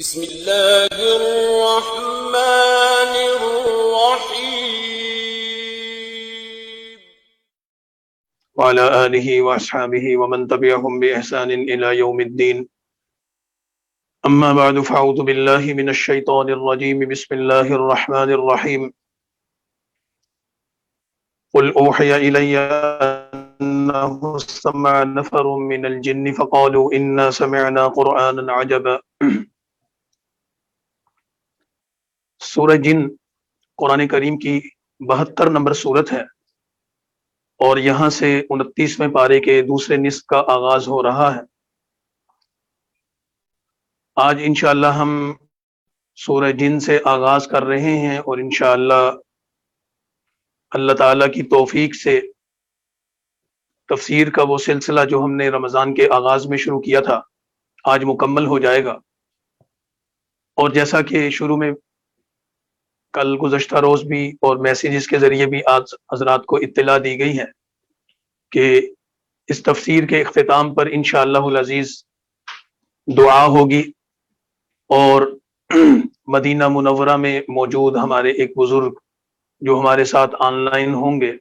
بسم اللہ الرحمن الرحیم وعلى آلہ وأصحابہ ومن تبعهم بإحسان إلى يوم الدين أما بعد فأعوذ بالله من الشيطان الرجيم بسم الله الرحمن الرحيم قل أوحي إلي أنه استمع نفر من الجن فقالوا إنا سمعنا قرآنا عجبا۔ سورہ جن قرآن کریم کی 72 نمبر سورت ہے اور یہاں سے 29ویں پارے کے دوسرے نصف کا آغاز ہو رہا ہے۔ آج انشاءاللہ ہم سورہ جن سے آغاز کر رہے ہیں اور انشاءاللہ اللہ تعالیٰ کی توفیق سے تفسیر کا وہ سلسلہ جو ہم نے رمضان کے آغاز میں شروع کیا تھا آج مکمل ہو جائے گا۔ اور جیسا کہ شروع میں کل گزشتہ روز بھی اور میسیجز کے ذریعے بھی آج حضرات کو اطلاع دی گئی ہے کہ اس تفسیر کے اختتام پر انشاءاللہ العزیز دعا ہوگی، اور مدینہ منورہ میں موجود ہمارے ایک بزرگ جو ہمارے ساتھ آن لائن ہوں گے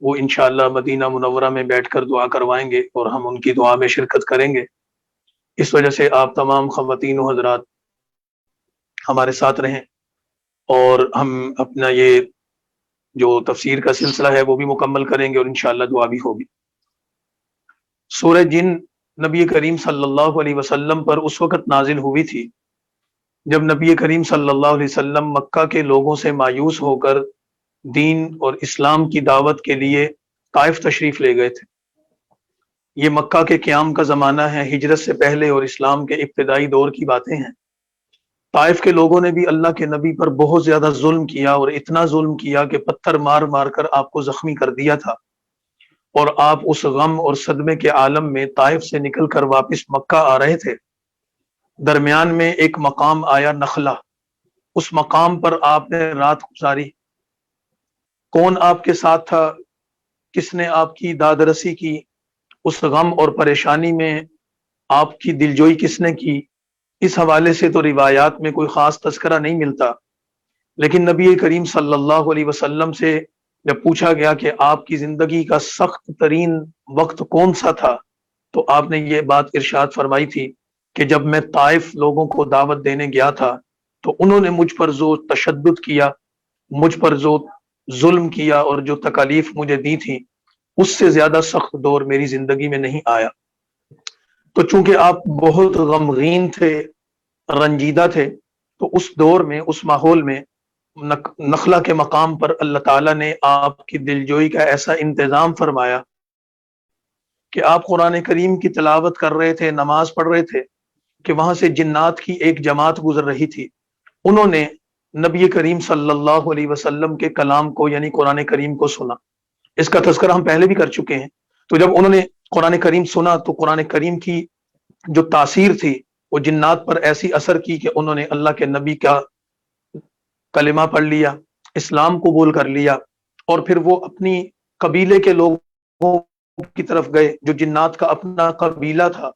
وہ انشاءاللہ مدینہ منورہ میں بیٹھ کر دعا کروائیں گے اور ہم ان کی دعا میں شرکت کریں گے۔ اس وجہ سے آپ تمام خواتین و حضرات ہمارے ساتھ رہیں اور ہم اپنا یہ جو تفسیر کا سلسلہ ہے وہ بھی مکمل کریں گے اور انشاءاللہ دعا بھی ہوگی۔ سورہ جن نبی کریم صلی اللہ علیہ وسلم پر اس وقت نازل ہوئی تھی جب نبی کریم صلی اللہ علیہ وسلم مکہ کے لوگوں سے مایوس ہو کر دین اور اسلام کی دعوت کے لیے طائف تشریف لے گئے تھے۔ یہ مکہ کے قیام کا زمانہ ہے، ہجرت سے پہلے اور اسلام کے ابتدائی دور کی باتیں ہیں۔ طائف کے لوگوں نے بھی اللہ کے نبی پر بہت زیادہ ظلم کیا اور اتنا ظلم کیا کہ پتھر مار مار کر آپ کو زخمی کر دیا تھا، اور آپ اس غم اور صدمے کے عالم میں طائف سے نکل کر واپس مکہ آ رہے تھے۔ درمیان میں ایک مقام آیا نخلا، اس مقام پر آپ نے رات گزاری۔ کون آپ کے ساتھ تھا، کس نے آپ کی دادرسی کی، اس غم اور پریشانی میں آپ کی دلجوئی کس نے کی، اس حوالے سے تو روایات میں کوئی خاص تذکرہ نہیں ملتا، لیکن نبی کریم صلی اللہ علیہ وسلم سے جب پوچھا گیا کہ آپ کی زندگی کا سخت ترین وقت کون سا تھا تو آپ نے یہ بات ارشاد فرمائی تھی کہ جب میں طائف لوگوں کو دعوت دینے گیا تھا تو انہوں نے مجھ پر جو تشدد کیا، مجھ پر جو ظلم کیا اور جو تکالیف مجھے دی تھی، اس سے زیادہ سخت دور میری زندگی میں نہیں آیا۔ تو چونکہ آپ بہت غمگین تھے، رنجیدہ تھے، تو اس دور میں، اس ماحول میں نخلا کے مقام پر اللہ تعالیٰ نے آپ کی دلجوئی کا ایسا انتظام فرمایا کہ آپ قرآن کریم کی تلاوت کر رہے تھے، نماز پڑھ رہے تھے کہ وہاں سے جنات کی ایک جماعت گزر رہی تھی۔ انہوں نے نبی کریم صلی اللہ علیہ وسلم کے کلام کو یعنی قرآن کریم کو سنا۔ اس کا تذکرہ ہم پہلے بھی کر چکے ہیں۔ تو جب انہوں نے قرآن کریم سنا تو قرآن کریم کی جو تاثیر تھی وہ جنات پر ایسی اثر کی کہ انہوں نے اللہ کے نبی کا کلمہ پڑھ لیا، اسلام قبول کر لیا، اور پھر وہ اپنی قبیلے کے لوگوں کی طرف گئے جو جنات کا اپنا قبیلہ تھا،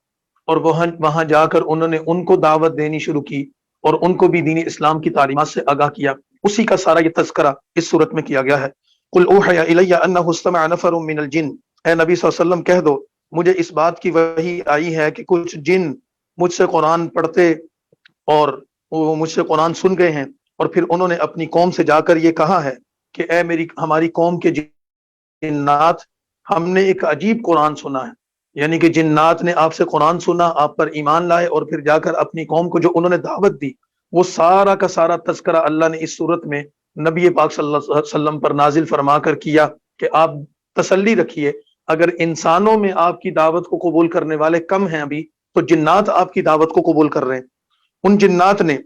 اور وہاں جا کر انہوں نے ان کو دعوت دینی شروع کی اور ان کو بھی دین اسلام کی تعلیمات سے آگاہ کیا۔ اسی کا سارا یہ تذکرہ اس صورت میں کیا گیا ہے۔ قل اوحی الی انہ استمع نفر من الجن، اے نبی صلی اللہ علیہ وسلم کہہ دو مجھے اس بات کی وحی آئی ہے کہ کچھ جن مجھ سے قرآن پڑھتے اور وہ مجھ سے قرآن سن گئے ہیں، اور پھر انہوں نے اپنی قوم سے جا کر یہ کہا ہے کہ اے ہماری قوم کے جنات، ہم نے ایک عجیب قرآن سنا ہے۔ یعنی کہ جنات نے آپ سے قرآن سنا، آپ پر ایمان لائے، اور پھر جا کر اپنی قوم کو جو انہوں نے دعوت دی، وہ سارا کا سارا تذکرہ اللہ نے اس صورت میں نبی پاک صلی اللہ علیہ وسلم پر نازل فرما کر کیا کہ آپ تسلی رکھیے، اگر انسانوں میں آپ کی دعوت کو قبول کرنے والے کم ہیں ابھی، تو جنات آپ کی دعوت کو قبول کر رہے ہیں۔ ان جنات نے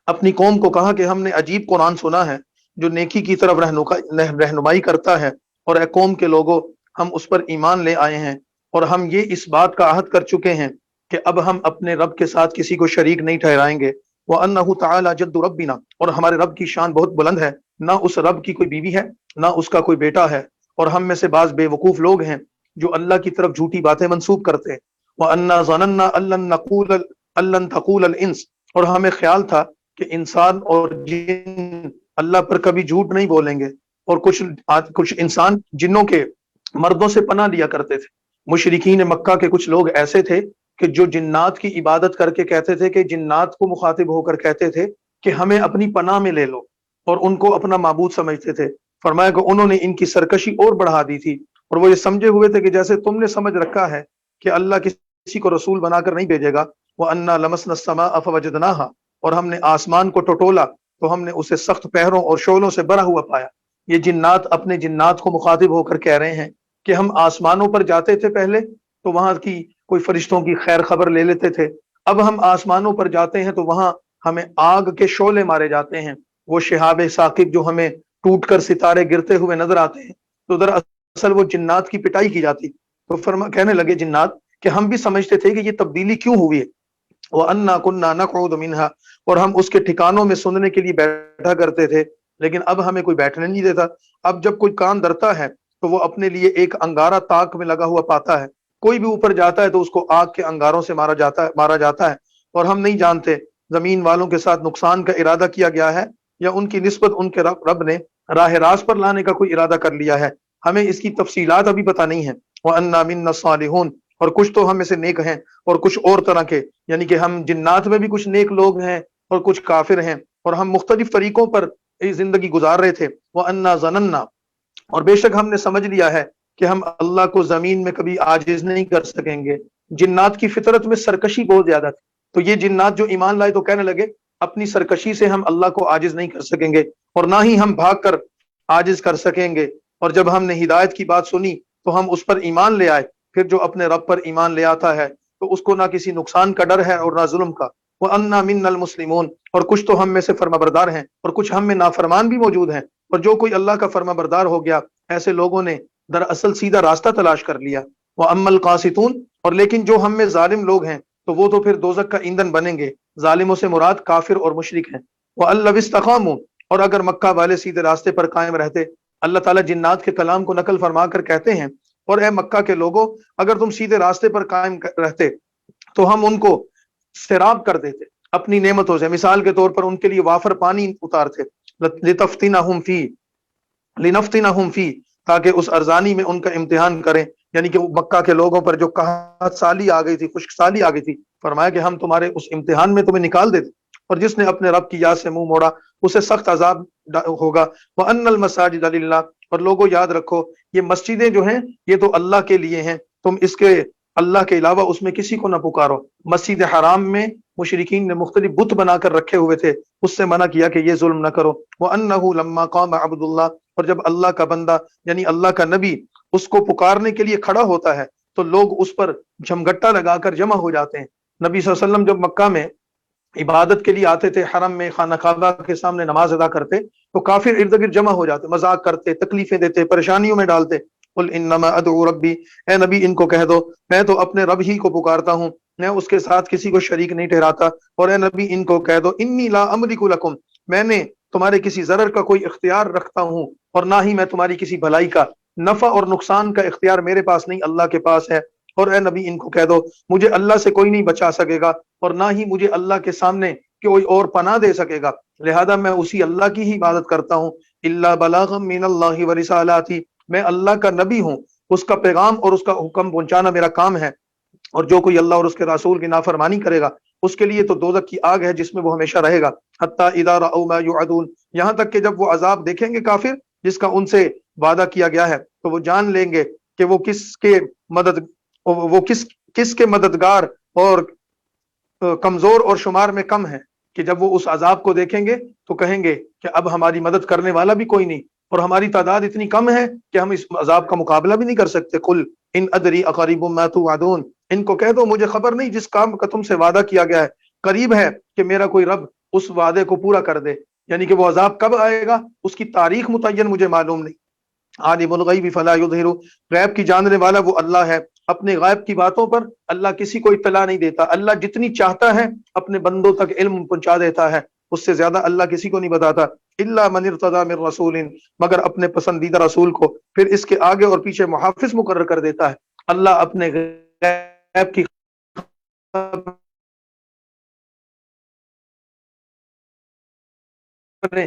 اپنی قوم کو کہا کہ ہم نے عجیب قرآن سنا ہے جو نیکی کی طرف رہنمائی کرتا ہے، اور اے قوم کے لوگوں ہم اس پر ایمان لے آئے ہیں، اور ہم یہ اس بات کا عہد کر چکے ہیں کہ اب ہم اپنے رب کے ساتھ کسی کو شریک نہیں ٹھہرائیں گے۔ وَأَنَّهُ تَعَالَى جَدُّ رَبِّنَا، اور ہمارے رب کی شان بہت بلند ہے، نہ اس رب کی کوئی بیوی ہے نہ اس کا کوئی بیٹا ہے، اور ہم میں سے بعض بے وقوف لوگ ہیں جو اللہ کی طرف جھوٹی باتیں منسوب کرتے ہیں۔ وَأَنَّا ظَنَنَّا أَن لَن تَقُولَ الْإِنسُ، اور ہمیں خیال تھا کہ انسان اور جن اللہ پر کبھی جھوٹ نہیں بولیں گے، اور کچھ انسان جنوں کے مردوں سے پناہ لیا کرتے تھے۔ مشرکین مکہ کے کچھ لوگ ایسے تھے کہ جو جنات کی عبادت کر کے کہتے تھے، کہ جنات کو مخاطب ہو کر کہتے تھے کہ ہمیں اپنی پناہ میں لے لو، اور ان کو اپنا معبود سمجھتے تھے۔ فرمایا کہ انہوں نے ان کی سرکشی اور بڑھا دی تھی، اور وہ یہ سمجھے ہوئے تھے کہ جیسے تم نے سمجھ رکھا ہے کہ اللہ کسی کو رسول بنا کر نہیں بھیجے گا، وَأَنَّا لَمَسْنَا السَّمَاءَ فَوَجَدْنَاهَا، اور ہم نے آسمان کو ٹٹولا تو ہم نے اسے سخت پہروں اور شعلوں سے بھرا ہوا پایا۔ یہ جنات اپنے جنات کو مخاطب ہو کر کہہ رہے ہیں کہ ہم آسمانوں پر جاتے تھے پہلے تو وہاں کی کوئی فرشتوں کی خیر خبر لے لیتے تھے، اب ہم آسمانوں پر جاتے ہیں تو وہاں ہمیں آگ کے شعلے مارے جاتے ہیں، وہ شہاب ثاقب جو ہمیں ٹوٹ کر ستارے گرتے ہوئے نظر آتے ہیں، تو دراصل وہ جنات کی پٹائی کی جاتی۔ تو کہنے لگے جنات کہ ہم بھی سمجھتے تھے کہ یہ تبدیلی کیوں ہوئی ہے، وَأَنَّا كُنَّا نَقْعُدُ مِنْهَا، اور ہم اس کے ٹھکانوں میں سننے کے لیے بیٹھا کرتے تھے، لیکن اب ہمیں کوئی بیٹھنے نہیں دیتا۔ اب جب کوئی کان دھرتا ہے تو وہ اپنے لیے ایک انگارہ تاک میں لگا ہوا پاتا ہے، کوئی بھی اوپر جاتا ہے تو اس کو آگ کے انگاروں سے مارا جاتا ہے، اور ہم نہیں جانتے زمین والوں کے ساتھ نقصان کا ارادہ کیا گیا ہے یا ان کی نسبت ان کے رب نے راہ راست پر لانے کا کوئی ارادہ کر لیا ہے، ہمیں اس کی تفصیلات ابھی پتہ نہیں ہیں۔ وَأَنَّا مِنَّا الصَّالِحُونَ، اور کچھ تو ہم میں سے نیک ہیں اور کچھ اور طرح کے، یعنی کہ ہم جنات میں بھی کچھ نیک لوگ ہیں اور کچھ کافر ہیں، اور ہم مختلف طریقوں پر زندگی گزار رہے تھے۔ وَأَنَّا ظَنَنَّا، اور بے شک ہم نے سمجھ لیا ہے کہ ہم اللہ کو زمین میں کبھی عاجز نہیں کر سکیں گے۔ جنات کی فطرت میں سرکشی بہت زیادہ تھی، تو یہ جنات جو ایمان لائے تو کہنے لگے اپنی سرکشی سے ہم اللہ کو عاجز نہیں کر سکیں گے، اور نہ ہی ہم بھاگ کر عاجز کر سکیں گے۔ اور جب ہم نے ہدایت کی بات سنی تو ہم اس پر ایمان لے آئے، پھر جو اپنے رب پر ایمان لے آتا ہے تو اس کو نہ کسی نقصان کا ڈر ہے اور نہ ظلم کا۔ وَأَنَّا مِنَّا الْمُسْلِمُونَ، اور کچھ تو ہم میں سے فرما بردار ہیں اور کچھ ہم میں نافرمان بھی موجود ہیں، اور جو کوئی اللہ کا فرما بردار ہو گیا ایسے لوگوں نے دراصل سیدھا راستہ تلاش کر لیا۔ وَأَمَّا الْقَاسِطُونَ، اور لیکن جو ہم میں ظالم لوگ ہیں تو وہ تو پھر دوزخ کا ایندھن بنیں گے۔ ظالموں سے مراد کافر اور مشرک ہیں۔ وَأَن لَوِ اسْتَقَامُوا، اور اگر مکہ والے سیدھے راستے پر قائم رہتے، اللہ تعالیٰ جنات کے کلام کو نقل فرما کر کہتے ہیں، اور اے مکہ کے لوگوں اگر تم سیدھے راستے پر قائم رہتے تو ہم ان کو سیراب کر دیتے اپنی نعمتوں سے، مثال کے طور پر ان کے لیے وافر پانی اتارتے، لِتَفْتِنَهُمْ فِيهِ لِنَفْتِنَهُمْ فِيهِ، تاکہ اس ارزانی میں ان کا امتحان کریں، یعنی کہ وہ مکہ کے لوگوں پر جو قحط سالی آ گئی تھی، خشک سالی آ گئی تھی، فرمایا کہ ہم تمہارے اس امتحان میں تمہیں نکال دیتے، اور جس نے اپنے رب کی یاد سے منہ موڑا اسے سخت عذاب ہوگا۔ وَأَنَّ الْمَسَاجِدَ لِلَّهِ، اور لوگوں یاد رکھو یہ مسجدیں جو ہیں یہ تو اللہ کے لیے ہیں، تم اس کے اللہ کے علاوہ اس میں کسی کو نہ پکارو۔ مسجد حرام میں مشرکین نے مختلف بت بنا کر رکھے ہوئے تھے، اس سے منع کیا کہ یہ ظلم نہ کرو۔ وَأَنَّهُ لَمَّا قَامَ عَبْدُ اللَّهِ، اور جب اللہ کا بندہ یعنی اللہ کا نبی اس کو پکارنے کے لیے کھڑا ہوتا ہے تو لوگ اس پر جھمگٹا لگا کر جمع ہو جاتے ہیں۔ نبی صلی اللہ علیہ وسلم جب مکہ میں عبادت کے لیے آتے تھے، حرم میں خانہ کعبہ کے سامنے نماز ادا کرتے تو کافر ارد گرد جمع ہو جاتے، مذاق کرتے، تکلیفیں دیتے، پریشانیوں میں ڈالتے۔ قل انما ادعو ربی، اے نبی ان کو کہہ دو میں تو اپنے رب ہی کو پکارتا ہوں، میں اس کے ساتھ کسی کو شریک نہیں ٹھہراتا۔ اور اے نبی ان کو کہہ دو انی لا املک لکم، میں نے تمہارے کسی ضرر کا کوئی اختیار رکھتا ہوں، اور نہ ہی میں تمہاری کسی بھلائی کا، نفع اور نقصان کا اختیار میرے پاس نہیں، اللہ کے پاس ہے۔ اور اے نبی ان کو کہہ دو مجھے اللہ سے کوئی نہیں بچا سکے گا، اور نہ ہی مجھے اللہ کے سامنے کوئی اور پناہ دے سکے گا، لہذا میں اسی اللہ کی ہی عبادت کرتا ہوں۔ الا بلاغا من اللہ ورسالاتی، میں اللہ کا نبی ہوں، اس کا پیغام اور اس کا حکم پہنچانا میرا کام ہے، اور جو کوئی اللہ اور اس کے رسول کی نافرمانی کرے گا اس کے لیے تو دوزخ کی آگ ہے جس میں وہ ہمیشہ رہے گا۔ حتی اذا رأوا ما یوعدون، یہاں تک کہ جب وہ عذاب دیکھیں گے کافر جس کا ان سے وعدہ کیا گیا ہے تو وہ جان لیں گے کہ وہ کس کے مددگار اور کمزور اور شمار میں کم ہے، کہ جب وہ اس عذاب کو دیکھیں گے تو کہیں گے کہ اب ہماری مدد کرنے والا بھی کوئی نہیں، اور ہماری تعداد اتنی کم ہے کہ ہم اس عذاب کا مقابلہ بھی نہیں کر سکتے۔ قل ان ادری اقریب ما توعدون، ان کو کہہ دو مجھے خبر نہیں جس کام کا تم سے وعدہ کیا گیا ہے، قریب ہے کہ میرا کوئی رب اس وعدے کو پورا کر دے، یعنی کہ وہ عذاب کب آئے گا اس کی تاریخ متعین مجھے معلوم نہیں۔ عالم الغیب فلا یظہر، غیب کی جاننے والا وہ اللہ ہے، اپنے غیب کی باتوں پر اللہ کسی کو اطلاع نہیں دیتا، اللہ جتنی چاہتا ہے اپنے بندوں تک علم پہنچا دیتا ہے، اس سے زیادہ اللہ کسی کو نہیں بتاتا۔ الا من ارتضی من رسول، مگر اپنے پسندیدہ رسول کو، پھر اس کے آگے اور پیچھے محافظ مقرر کر دیتا ہے۔ اللہ اپنے غیب کی اپنے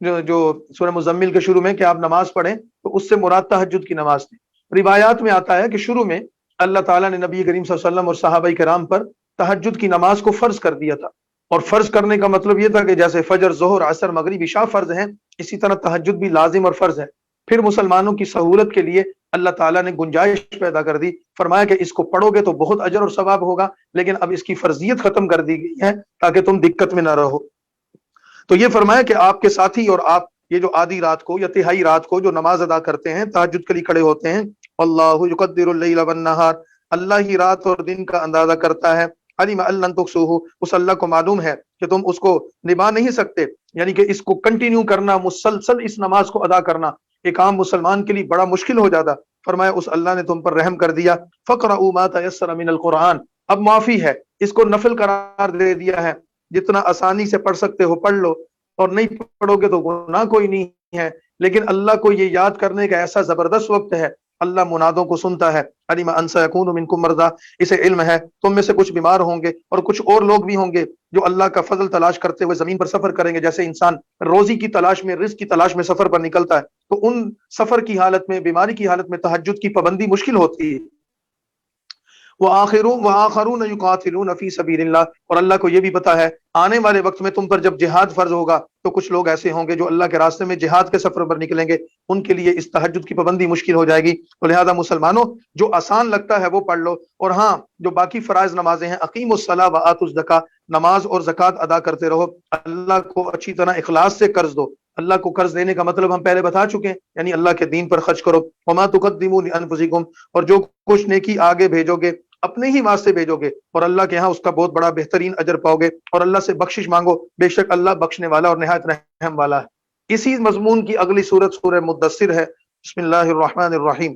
جو سورہ مزمل کے شروع میں کہ آپ نماز پڑھیں، تو اس سے مراد تہجد کی نماز تھی۔ روایات میں آتا ہے کہ شروع میں اللہ تعالیٰ نے نبی کریم صلی اللہ علیہ وسلم اور صحابہ کرام پر تہجد کی نماز کو فرض کر دیا تھا، اور فرض کرنے کا مطلب یہ تھا کہ جیسے فجر، ظہر، عصر، مغرب، عشاء فرض ہیں، اسی طرح تہجد بھی لازم اور فرض ہے۔ پھر مسلمانوں کی سہولت کے لیے اللہ تعالیٰ نے گنجائش پیدا کر دی، فرمایا کہ اس کو پڑھو گے تو بہت اجر اور ثواب ہوگا، لیکن اب اس کی فرضیت ختم کر دی گئی ہے تاکہ تم دقت میں نہ رہو۔ تو یہ فرمایا کہ آپ کے ساتھی اور آپ یہ جو آدھی رات کو یا تہائی رات کو جو نماز ادا کرتے ہیں، تہجد کے لیے کھڑے ہوتے ہیں، اللہ یقدر اللیل والنہار، اللہ ہی رات اور دن کا اندازہ کرتا ہے، علم ان لن تحصوہ، اس اللہ کو معلوم ہے کہ تم اس کو نبھا نہیں سکتے، یعنی کہ اس کو کنٹینیو کرنا، مسلسل اس نماز کو ادا کرنا ایک عام مسلمان کے لیے بڑا مشکل ہو جاتا۔ فرمایا اس اللہ نے تم پر رحم کر دیا، فقرؤوا ما تیسر من القرآن، اب معافی ہے، اس کو نفل قرار دے دیا ہے، جتنا آسانی سے پڑھ سکتے ہو پڑھ لو، اور نہیں پڑھو گے تو گناہ کوئی نہیں ہے۔ لیکن اللہ کو یہ یاد کرنے کا ایسا زبردست وقت ہے، اللہ منادوں کو سنتا ہے، علم ان سیکون منکم مرضی، اسے علم ہے تم میں سے کچھ بیمار ہوں گے اور کچھ اور لوگ بھی ہوں گے جو اللہ کا فضل تلاش کرتے ہوئے زمین پر سفر کریں گے، جیسے انسان روزی کی تلاش میں، رزق کی تلاش میں سفر پر نکلتا ہے، تو ان سفر کی حالت میں، بیماری کی حالت میں تہجد کی پابندی مشکل ہوتی ہے۔ وآخرون یقاتلون فی سبیل اللہ، اور اللہ کو یہ بھی پتا ہے آنے والے وقت میں تم پر جب جہاد فرض ہوگا تو کچھ لوگ ایسے ہوں گے جو اللہ کے راستے میں جہاد کے سفر پر نکلیں گے، ان کے لیے اس تہجد کی پابندی مشکل ہو جائے گی۔ تو لہذا مسلمانوں، جو آسان لگتا ہے وہ پڑھ لو، اور ہاں جو باقی فرائض نمازیں ہیں، اقیموا الصلاۃ وآتوا الزکاۃ، نماز اور زکوٰۃ ادا کرتے رہو، اللہ کو اچھی طرح اخلاص سے قرض دو۔ اللہ کو قرض دینے کا مطلب ہم پہلے بتا چکے ہیں، یعنی اللہ کے دین پر خرچ کرو۔ وما تقدموا لانفسکم، اور جو کچھ نیکی آگے بھیجو گے اپنے ہی واسطے بھیجو گے، اور اللہ کے ہاں اس کا بہت بڑا بہترین اجر پاؤ گے، اور اللہ سے بخشش مانگو، بے شک اللہ بخشنے والا اور نہایت رحم والا ہے۔ اسی مضمون کی اگلی سورت سورہ مدثر ہے۔ بسم اللہ الرحمن الرحیم۔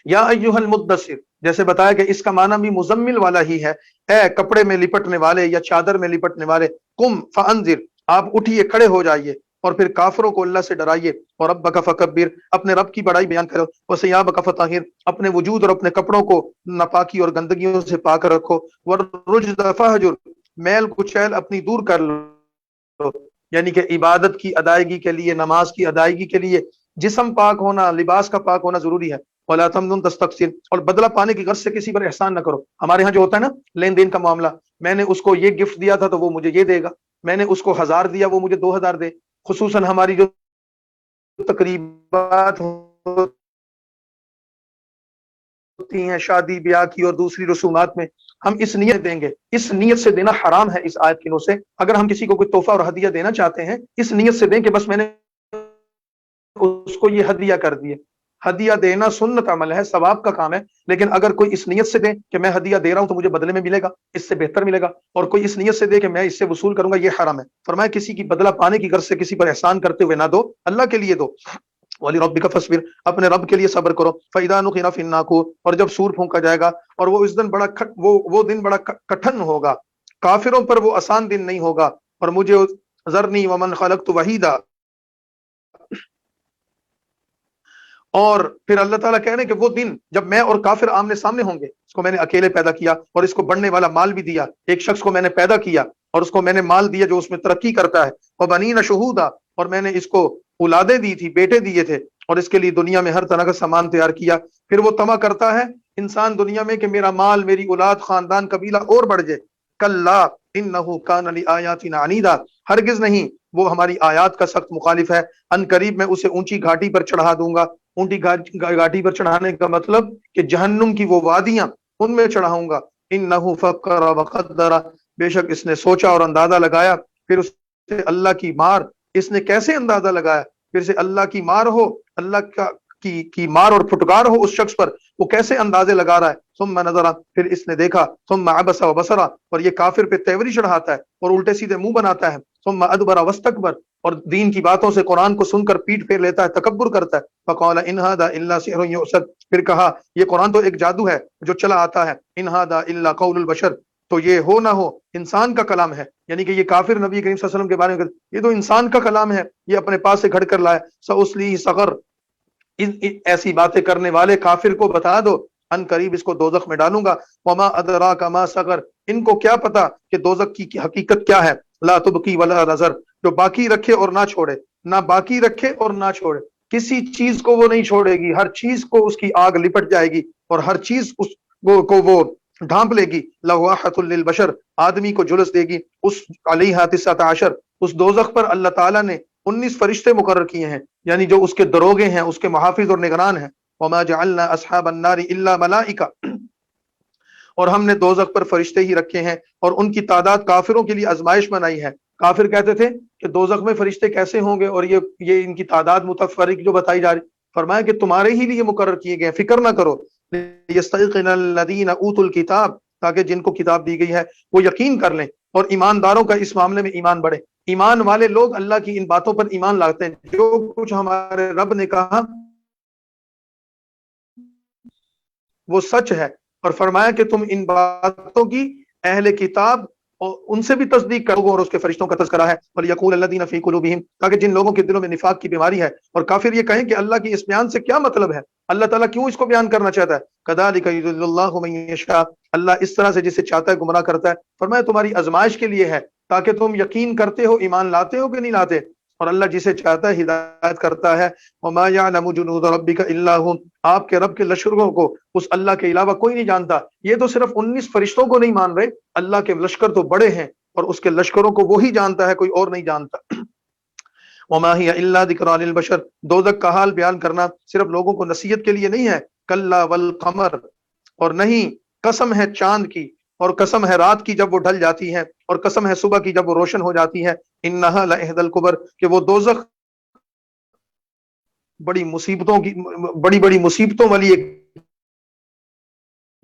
یا ایھا المدثر، جیسے بتایا کہ اس کا معنی بھی مزمل والا ہی ہے، اے کپڑے میں لپٹنے والے یا چادر میں لپٹنے والے، قم فانذر، آپ اٹھیے، کھڑے ہو جائیے، اور پھر کافروں کو اللہ سے ڈرائیے، اور ربک فکبر، اپنے رب کی بڑائی بیان کرو، وثیابک فطہر، اپنے وجود اور اپنے کپڑوں کو ناپاکی اور گندگیوں سے پاک رکھو، والرجز فہجر، میل کچیل اپنی دور کر لو، یعنی کہ عبادت کی ادائیگی کے لیے، نماز کی ادائیگی کے لیے جسم پاک ہونا، لباس کا پاک ہونا ضروری ہے۔ ولا تمنن تستکثر، اور بدلہ پانے کی غرض سے کسی پر احسان نہ کرو۔ ہمارے ہاں جو ہوتا ہے نا لین دین کا معاملہ، میں نے اس کو یہ گفٹ دیا تھا تو وہ مجھے یہ دے گا، میں نے اس کو 1000 دیا وہ مجھے 2000 دے، خصوصاً ہماری جو تقریبات ہوتی ہیں شادی بیاہ کی اور دوسری رسومات میں، ہم اس نیت دیں گے، اس نیت سے دینا حرام ہے اس آیت کی نو سے۔ اگر ہم کسی کو کوئی تحفہ اور ہدیہ دینا چاہتے ہیں، اس نیت سے دیں کہ بس میں نے اس کو یہ ہدیہ کر دیے۔ ہدیہ دینا سنت عمل ہے، ثواب کا کام ہے، لیکن اگر کوئی اس نیت سے دے کہ میں ہدیہ دے رہا ہوں تو مجھے بدلے میں ملے گا، اس سے بہتر ملے گا، اور کوئی اس نیت سے دے کہ میں اس سے وصول کروں گا، یہ حرام ہے۔ فرمایا کسی کی بدلہ پانے کی غرض سے کسی پر احسان کرتے ہوئے نہ دو، اللہ کے لیے دو۔ وَلِرَبِّكَ فَاصْبِرْ، اپنے رب کے لیے صبر کرو۔ فَإِذَا نُقِرَ فِي النَّاقُورِ، اور جب سور پھونکا جائے گا، اور وہ اس دن بڑا وہ دن بڑا کٹھن ہوگا، کافروں پر وہ آسان دن نہیں ہوگا۔ اور مجھے ذرنی ومن خلقت وحیدا، اور پھر اللہ تعالیٰ کہہ رہے ہیں کہ وہ دن جب میں اور کافر آمنے سامنے ہوں گے، اس کو میں نے اکیلے پیدا کیا اور اس کو بڑھنے والا مال بھی دیا، ایک شخص کو میں نے پیدا کیا اور اس کو میں نے مال دیا جو اس میں ترقی کرتا ہے، وبنین شہودا، اور میں نے اس کو اولادیں دی تھی، بیٹے دیے تھے، اور اس کے لیے دنیا میں ہر طرح کا سامان تیار کیا۔ پھر وہ طمع کرتا ہے انسان دنیا میں کہ میرا مال، میری اولاد، خاندان، قبیلہ اور بڑھ جائے۔ کلا انہ کان لآیاتنا عنیدا، ہرگز نہیں، وہ ہماری آیات کا سخت مخالف ہے، ان قریب میں اسے اونچی گھاٹی پر چڑھا دوں گا۔ اونٹی گھاٹی پر چڑھانے کا مطلب کہ جہنم کی وہ وادیاں، ان میں چڑھاؤں گا۔ انہ فکر وقدر، بے شک اس نے سوچا اور اندازہ لگایا۔ پھر اس سے اللہ کی مار، اس نے کیسے اندازہ لگایا؟ پھر سے اللہ کی مار ہو، اللہ کی مار اور پھٹکار ہو اس شخص پر، وہ کیسے اندازے لگا رہا ہے۔ ثم نظر، پھر اس نے دیکھا، ثم عبس وبصر، اور یہ کافر پہ تیوری چڑھاتا ہے اور الٹے سیدھے منہ بناتا ہے۔ ثم ادبر واستکبر، اور دین کی باتوں سے، قرآن کو سن کر پیٹ پھیر لیتا ہے، تکبر کرتا ہے۔ فقال ان ھذا الا سحر یؤثر، پھر کہا یہ قرآن تو ایک جادو ہے جو چلا آتا ہے۔ ان ھذا الا قول البشر، تو یہ ہو نہ ہو انسان کا کلام ہے، یعنی کہ یہ کافر نبی کریم صلی اللہ علیہ وسلم کے بارے میں کہتے یہ تو انسان کا کلام ہے، یہ اپنے پاس سے گھڑ کر لایا۔ سأصلیہ سقر، ایسی باتیں کرنے والے کافر کو بتا دو ان قریب اس کو دوزخ میں ڈالوں گا۔ وما ادراک ما سقر، ان کو کیا پتا کہ دوزخ کی حقیقت کیا ہے۔ لا تبقی ولا تذر، جو باقی رکھے اور نہ چھوڑے۔ نہ باقی رکھے اور نہ چھوڑے، کسی چیز کو وہ نہیں چھوڑے گی، ہر چیز کو اس کی آگ لپٹ جائے گی اور ہر چیز اس کو وہ ڈھانپ لے گی۔ لواحۃ للبشر، آدمی کو جلس دے گی۔ اس علیہا 19 اس دوزخ پر اللہ تعالیٰ نے 19 فرشتے مقرر کیے ہیں، یعنی جو اس کے دروگے ہیں، اس کے محافظ اور نگران ہیں۔ وما جعلنا اصحاب النار الا ملائکہ، اور ہم نے دوزخ پر فرشتے ہی رکھے ہیں اور ان کی تعداد کافروں کے لیے آزمائش بنائی ہے۔ کافر کہتے تھے کہ دوزخ میں فرشتے کیسے ہوں گے اور یہ ان کی تعداد متفرق جو بتائی جا رہی، فرمایا کہ تمہارے ہی لیے مقرر کیے گئے، فکر نہ کرو۔ یستيقن الذین اوتوا الکتاب، تاکہ جن کو کتاب دی گئی ہے وہ یقین کر لیں اور ایمانداروں کا اس معاملے میں ایمان بڑھے۔ ایمان والے لوگ اللہ کی ان باتوں پر ایمان لاتے ہیں، جو کچھ ہمارے رب نے کہا وہ سچ ہے، اور فرمایا کہ تم ان باتوں کی اہل کتاب اور ان سے بھی تصدیق کرو، اور اس کے فرشتوں کا تذکرہ ہے۔ وَلْيَقُولَ الَّذِينَ فِي قُلُوبِهِمْ، تاکہ جن لوگوں کے دلوں میں نفاق کی بیماری ہے اور کافر یہ کہیں کہ اللہ کی اس بیان سے کیا مطلب ہے، اللہ تعالیٰ کیوں اس کو بیان کرنا چاہتا ہے۔ كَذَلِكَ يُضِلُّ اللَّهُ مَن يَشَاءُ، اللہ اس طرح سے جسے چاہتا ہے گمراہ کرتا ہے۔ فرمایا تمہاری آزمائش کے لیے ہے، تاکہ تم یقین کرتے ہو، ایمان لاتے ہو کہ نہیں لاتے، اور اللہ جسے چاہتا ہے ہدایت کرتا ہے۔ وَمَا يَعْلَمُ جُنُودَ رَبِّكَ إِلَّا هُمْ، آپ کے رب کے لشکروں کو اس اللہ کے علاوہ کوئی نہیں جانتا۔ یہ تو صرف 19 فرشتوں کو نہیں مان رہے، اللہ کے لشکر تو بڑے ہیں اور اس کے لشکروں کو وہی جانتا ہے، کوئی اور نہیں جانتا۔ وَمَا هِيَ إِلَّا ذِكْرَىٰ لِلْبَشَرِ، دوزخ کا حال بیان کرنا صرف لوگوں کو نصیحت کے لیے نہیں ہے۔ کَلَّا وَالْقَمَرِ، اور نہیں، قسم ہے چاند کی، اور قسم ہے رات کی جب وہ ڈھل جاتی ہے، اور قسم ہے صبح کی جب وہ روشن ہو جاتی ہے۔ إِنَّهَا لَإِحْدَى الْكُبَرِ، کہ وہ دوزخ بڑی مصیبتوں والی ایک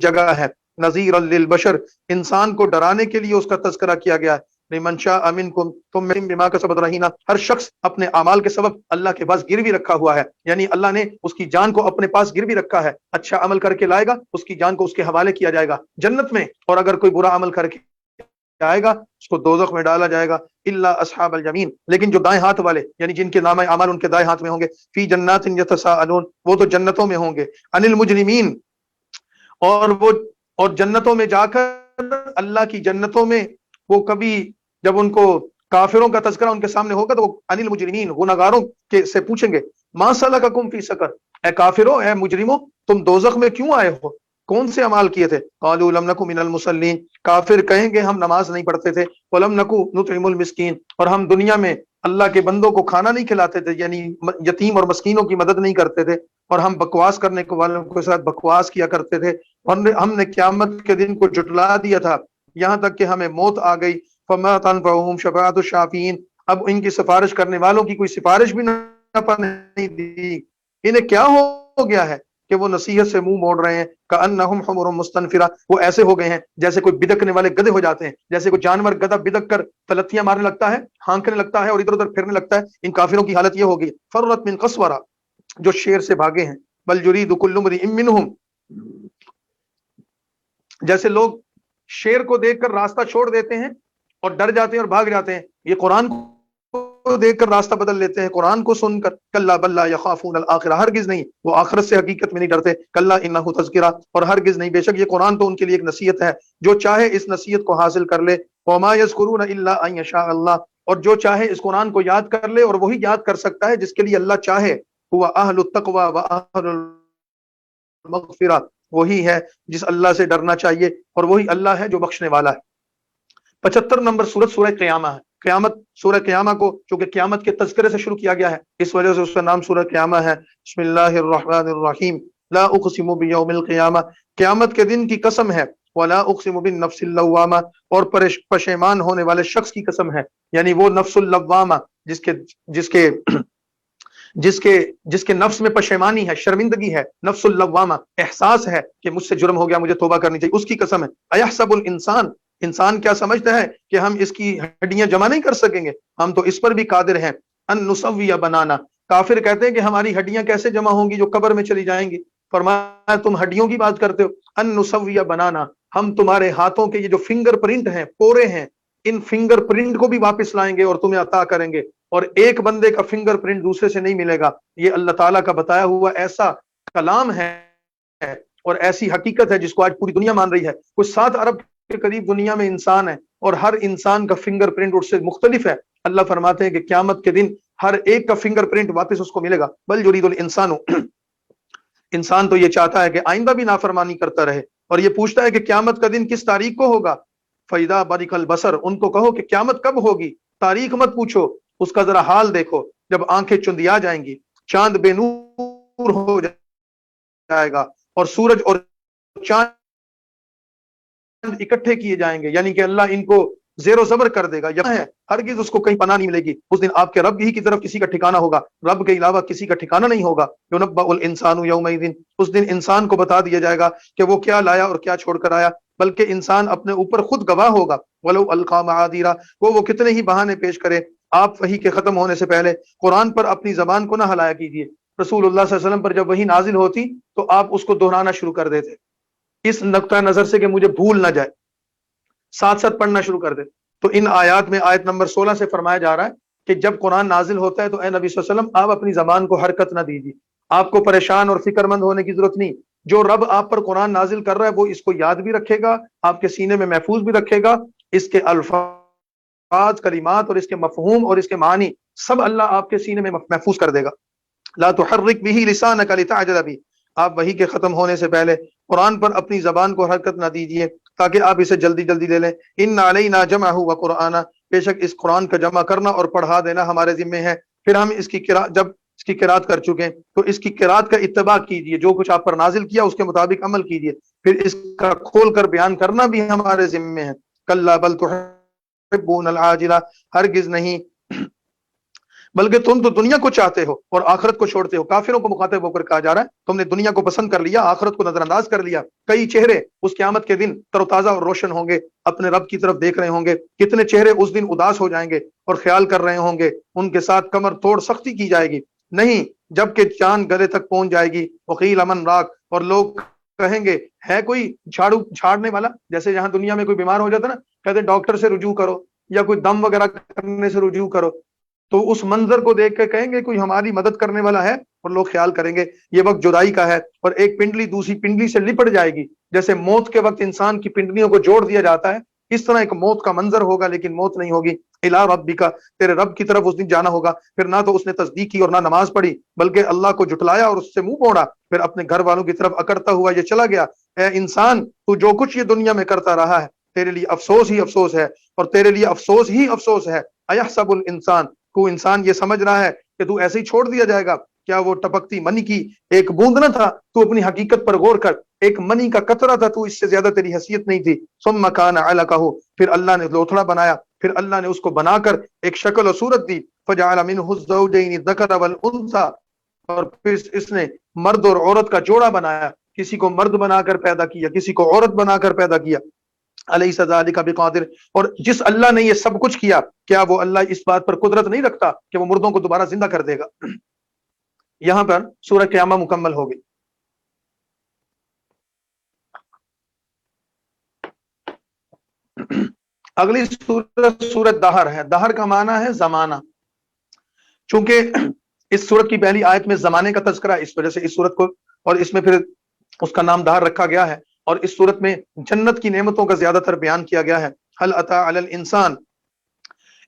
جگہ ہے۔ نذیر للبشر، انسان کو ڈرانے کے لیے اس کا تذکرہ کیا گیا ہے۔ لمن شاء منکم ثم بما کسبت رہینا، ہر شخص اپنے اعمال کے سبب اللہ کے پاس گروی رکھا ہوا ہے، یعنی اللہ نے اس کی جان کو اپنے پاس گروی رکھا ہے۔ اچھا عمل کر کے لائے گا، اس کی جان کو اس کے حوالے کیا جائے گا جنت میں، اور اگر کوئی برا عمل کر کے آئے گا اس کو دوزخ میں ڈالا جائے گا۔ الا اصحاب الیمین، لیکن جو دائیں ہاتھ والے، یعنی جن کے نامہ اعمال ان کے دائیں ہاتھ میں ہوں گے، فی جنات یتساءلون، وہ تو جنتوں میں ہوں گے۔ عن المجرمین، اور جنتوں میں جا کر اللہ کی جنتوں میں وہ کبھی جب ان کو کافروں کا تذکرہ ان کے سامنے ہوگا تو وہ عن المجرمین، گناہگاروں کے سے پوچھیں گے، ما سلککم فی سقر، اے کافروں، اے مجرموں، تم دوزخ میں کیوں آئے ہو، کون سے اعمال کیے تھے؟ قالوا لم نکن من المصلین، کافر کہیں گے ہم نماز نہیں پڑھتے تھے، ولم نکن نطعم المسکین، اور ہم دنیا میں اللہ کے بندوں کو کھانا نہیں کھلاتے تھے، یعنی یتیم اور مسکینوں کی مدد نہیں کرتے تھے، اور ہم بکواس کرنے کو والوں کے ساتھ بکواس کیا کرتے تھے، اور ہم نے قیامت کے دن کو جھٹلا دیا تھا، یہاں تک کہ ہمیں موت آ گئی۔ فما تنفعهم شفاعۃ الشافعین، اب ان کی سفارش کرنے والوں کی کوئی سفارش بھی نفع نہیں دی، انہیں کیا ہو گیا ہے کہ وہ نصیحت سے منہ موڑ رہے ہیں۔ کأنہم حمر مستنفرہ، وہ ایسے ہو گئے ہیں جیسے کوئی بدکنے والے گدھے ہو جاتے ہیں، جیسے کوئی جانور گدھا بدک کر تلتیاں مارنے لگتا ہے، ہانکنے لگتا ہے اور ادھر ادھر پھرنے لگتا ہے، ان کافروں کی حالت یہ ہوگی۔ فرت من قسورہ، جو شیر سے بھاگے ہیں۔ بل یرید کل امرئ منہم، جیسے لوگ شیر کو دیکھ کر راستہ چھوڑ دیتے ہیں اور ڈر جاتے ہیں اور بھاگ جاتے ہیں، یہ قرآن کو دیکھ کر راستہ بدل لیتے ہیں، قرآن کو سن کر۔ کلا بل لا یخافون الآخرہ، ہرگز نہیں، وہ آخرت سے حقیقت میں نہیں ڈرتے۔ کلا انہ تذکرہ، اور ہرگز نہیں، بے شک یہ قرآن تو ان کے لیے ایک نصیحت ہے، جو چاہے اس نصیحت کو حاصل کر لے۔ وما یذکرون الا ان یشاء اللہ، اور جو چاہے اس قرآن کو یاد کر لے، اور وہی یاد کر سکتا ہے جس کے لیے اللہ چاہے۔ ہوا اہل التقوی و اہل المغفرہ، وہی ہے جس اللہ سے ڈرنا چاہیے اور وہی اللہ ہے جو بخشنے والا ہے۔ 75 نمبر سورت سورہ قیامہ ہے۔ قیامت، سورہ قیامہ کو چونکہ قیامت کے تذکرے سے شروع کیا گیا ہے، اس وجہ سے اس کا نام سورہ قیامہ ہے۔ بسم اللہ الرحمن الرحیم، لا اقسم بیوم القیامہ، قیامت کے دن کی قسم ہے۔ ولا اقسم بالنفس اللوامہ، اور پشیمان ہونے والے شخص کی قسم ہے، یعنی وہ نفس اللوامہ جس کے نفس میں پشیمانی ہے، شرمندگی ہے، نفس اللوامہ، احساس ہے کہ مجھ سے جرم ہو گیا، مجھے توبہ کرنی چاہیے، اس کی قسم ہے۔ ایحسب الانسان، انسان کیا سمجھتا ہے کہ ہم اس کی ہڈیاں جمع نہیں کر سکیں گے، ہم تو اس پر بھی قادر ہیں۔ ان نسوی بنانا، کافر کہتے ہیں کہ ہماری ہڈیاں کیسے جمع ہوں گی جو قبر میں چلی جائیں گی، فرمایا تم ہڈیوں کی بات کرتے ہو۔ ان نسوی بنانا، ہم تمہارے ہاتھوں کے یہ جو فنگر پرنٹ ہیں، پورے ہیں، ان فنگر پرنٹ کو بھی واپس لائیں گے اور تمہیں عطا کریں گے، اور ایک بندے کا فنگر پرنٹ دوسرے سے نہیں ملے گا۔ یہ اللہ تعالیٰ کا بتایا ہوا ایسا کلام ہے اور ایسی حقیقت ہے جس کو آج پوری دنیا مان رہی ہے۔ کچھ 7 ارب کے قریب دنیا میں انسان ہے، اور ہر انسان کا فنگر پرنٹ اس سے مختلف ہے۔ اللہ فرماتے ہیں کہ قیامت کے دن ہر ایک کا فنگر پرنٹ واپس اس کو ملے گا. بل یرید الانسان، انسان تو یہ چاہتا ہے کہ آئندہ بھی نافرمانی کرتا رہے، اور یہ پوچھتا ہے کہ قیامت کا دن کس تاریخ کو ہوگا. فَإِذَا بَرِقَ الْبَصَرُ، ان کو کہو کہ قیامت کب ہوگی، تاریخ مت پوچھو، اس کا ذرا حال دیکھو. جب آنکھیں چندیا جائیں گی، چاند بے نور ہو جائے گا، اور سورج اور چاند اکٹھے کیے جائیں گے، یعنی کہ اللہ ان کو زیر و زبر کر دے گا. یہاں ہے ہرگز اس کو کہیں پناہ نہیں ملے گی. اس دن آپ کے رب ہی کی طرف کسی کا ٹھکانہ ہوگا، رب کے علاوہ کسی کا ٹھکانہ نہیں ہوگا. یُنَبَّأُ الْإِنسَانُ يَوْمَئِذٍ، اس دن انسان کو بتا دیا جائے گا کہ وہ کیا لایا اور کیا چھوڑ کر آیا، بلکہ انسان اپنے اوپر خود گواہ ہوگا. وَلَوْ أَلْقَىٰ مَعَاذِيرًا، وہ کتنے ہی بہانے پیش کرے. آپ وحی کے ختم ہونے سے پہلے قرآن پر اپنی زبان کو نہ ہلایا کیجیے. رسول اللہ صلی اللہ علیہ وسلم پر جب وحی نازل ہوتی تو آپ اس کو دہرانا شروع کر دیتے، اس نقطہ نظر سے کہ مجھے بھول نہ جائے، ساتھ ساتھ پڑھنا شروع کر دے. تو ان آیات میں آیت نمبر 16 سے فرمایا جا رہا ہے کہ جب قرآن نازل ہوتا ہے تو اے نبی صلی اللہ علیہ وسلم آپ اپنی زبان کو حرکت نہ دیجیے. آپ کو پریشان اور فکر مند ہونے کی ضرورت نہیں. جو رب آپ پر قرآن نازل کر رہا ہے وہ اس کو یاد بھی رکھے گا، آپ کے سینے میں محفوظ بھی رکھے گا. اس کے الفاظ، کلمات اور اس کے مفہوم اور اس کے معنی سب اللہ آپ کے سینے میں محفوظ کر دے گا. لا تحرک به لسانک لتعجل به، آپ وحی کے ختم ہونے سے پہلے قرآن پر اپنی زبان کو حرکت نہ دیجیے تاکہ آپ اسے جلدی جلدی لے لیں. ان علینا جمعہ وقرآنہ، بے شک اس قرآن کا جمع کرنا اور پڑھا دینا ہمارے ذمے ہے. پھر ہم اس کی جب اس کی قرات کر چکے تو اس کی قرات کا اتباع کیجیے، جو کچھ آپ پر نازل کیا اس کے مطابق عمل کیجیے. پھر اس کا کھول کر بیان کرنا بھی ہمارے ذمے ہے. کلا بل تحبون العاجلہ، ہرگز نہیں بلکہ تم تو دنیا کو چاہتے ہو اور آخرت کو چھوڑتے ہو. کافروں کو مخاطب ہو کر کہا جا رہا ہے تم نے دنیا کو پسند کر لیا، آخرت کو نظر انداز کر لیا. کئی چہرے اس قیامت کے دن تر و تازہ اور روشن ہوں گے، اپنے رب کی طرف دیکھ رہے ہوں گے. کتنے چہرے اس دن اداس ہو جائیں گے اور خیال کر رہے ہوں گے ان کے ساتھ کمر توڑ سختی کی جائے گی. نہیں، جبکہ چاند گلے تک پہنچ جائے گی. وقیل امن راک، اور لوگ کہیں گے ہے کوئی جھاڑو جھاڑنے والا. جیسے یہاں دنیا میں کوئی بیمار ہو جاتا نا، کہتے ہیں ڈاکٹر سے رجوع کرو یا کوئی دم وغیرہ کرنے سے رجوع کرو. تو اس منظر کو دیکھ کے کہیں گے کوئی ہماری مدد کرنے والا ہے، اور لوگ خیال کریں گے یہ وقت جدائی کا ہے اور ایک پنڈلی دوسری پنڈلی سے لپٹ جائے گی. جیسے موت کے وقت انسان کی پنڈلیوں کو جوڑ دیا جاتا ہے، اس طرح ایک موت کا منظر ہوگا، لیکن موت نہیں ہوگی. الی ربک، تیرے رب کی طرف اس دن جانا ہوگا. پھر نہ تو اس نے تصدیق کی اور نہ نماز پڑھی، بلکہ اللہ کو جھٹلایا اور اس سے منہ موڑا. پھر اپنے گھر والوں کی طرف اکڑتا ہوا یہ چلا گیا. اے انسان، تو جو کچھ یہ دنیا میں کرتا رہا ہے تیرے لیے افسوس ہی افسوس ہے، اور تیرے لیے افسوس ہی افسوس ہے. ایحسب الانسان، کو انسان یہ سمجھ رہا ہے کہ تو ایسے ہی چھوڑ دیا جائے گا؟ کیا وہ ٹپکتی منی کی ایک بوند نہ تھا؟ تو اپنی حقیقت پر غور کر، ایک منی کا قطرہ تھا، تو اس سے زیادہ تیری حیثیت نہیں تھی. ثم کان علقہ، پھر اللہ نے لوتھڑا بنایا، پھر اللہ نے اس کو بنا کر ایک شکل و صورت دی. فجعل منہ الزوجین الذکر والانثى، اور پھر اس نے مرد اور عورت کا جوڑا بنایا. کسی کو مرد بنا کر پیدا کیا، کسی کو عورت بنا کر پیدا کیا. الیس ذلک بقادر، اور جس اللہ نے یہ سب کچھ کیا، کیا وہ اللہ اس بات پر قدرت نہیں رکھتا کہ وہ مردوں کو دوبارہ زندہ کر دے گا؟ یہاں پر سورہ قیامہ مکمل ہو گئی. اگلی سورت دہر ہے. دہر کا معنی ہے زمانہ. چونکہ اس سورت کی پہلی آیت میں زمانے کا تذکرہ ہے، اس وجہ سے اس سورت کو اور اس میں پھر اس کا نام دہر رکھا گیا ہے. اور اس صورت میں جنت کی نعمتوں کا زیادہ تر بیان کیا گیا ہے. هل اتى على الانسان،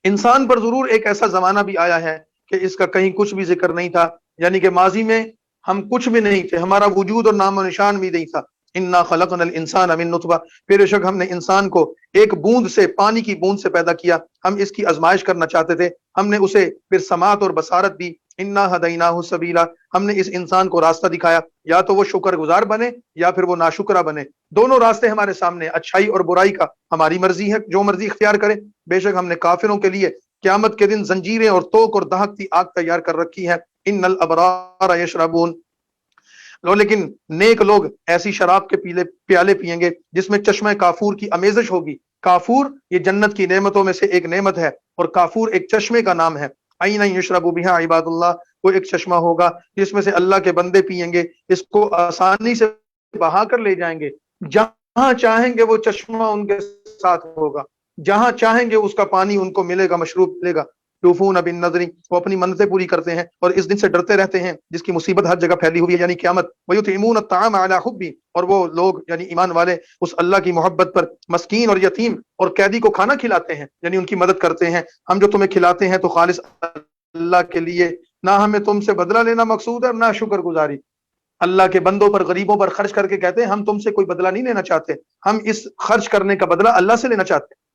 انسان پر ضرور ایک ایسا زمانہ بھی آیا ہے کہ اس کا کہیں کچھ بھی ذکر نہیں تھا، یعنی کہ ماضی میں ہم کچھ بھی نہیں تھے، ہمارا وجود اور نام و نشان بھی نہیں تھا. انا خلقنا الانسان من نطفہ، پھر شک ہم نے انسان کو ایک بوند سے، پانی کی بوند سے پیدا کیا. ہم اس کی آزمائش کرنا چاہتے تھے، ہم نے اسے پھر سماعت اور بصارت دی. انا ہدیناہ السبیلا، ہم نے اس انسان کو راستہ دکھایا، یا تو وہ شکر گزار بنے یا پھر وہ ناشکرہ بنے. دونوں راستے ہمارے سامنے، اچھائی اور برائی کا. ہماری مرضی ہے، جو مرضی اختیار کرے. بے شک ہم نے کافروں کے لیے قیامت کے دن زنجیریں اور توق اور دہکتی آگ تیار کر رکھی ہے. ان الابرار یشربون، لیکن نیک لوگ ایسی شراب کے پیالے پیئیں گے جس میں چشمہ کافور کی امیزش ہوگی. کافور یہ جنت کی نعمتوں میں سے ایک نعمت ہے، اور کافور ایک چشمے کا نام ہے. عین یشرب بها عباد اللہ، وہ ایک چشمہ ہوگا جس میں سے اللہ کے بندے پیئیں گے. اس کو آسانی سے بہا کر لے جائیں گے، جہاں چاہیں گے وہ چشمہ ان کے ساتھ ہوگا، جہاں چاہیں گے اس کا پانی ان کو ملے گا، مشروب ملے گا. یوفون بالنذر، وہ اپنی منتیں پوری کرتے ہیں اور اس دن سے ڈرتے رہتے ہیں جس کی مصیبت ہر جگہ پھیلی ہوئی ہے، یعنی قیامت. ویطعمون الطعام علی حبہ، اور وہ لوگ یعنی ایمان والے اس اللہ کی محبت پر مسکین اور یتیم اور قیدی کو کھانا کھلاتے ہیں، یعنی ان کی مدد کرتے ہیں. ہم جو تمہیں کھلاتے ہیں تو خالص اللہ کے لیے نہ ہمیں تم سے بدلہ لینا مقصود ہے اور نہ شکر گزاری. اللہ کے بندوں پر غریبوں پر خرچ کر کے کہتے ہیں ہم تم سے کوئی بدلہ نہیں لینا چاہتے, ہم اس خرچ کرنے کا بدلہ اللہ سے لینا چاہتے ہیں.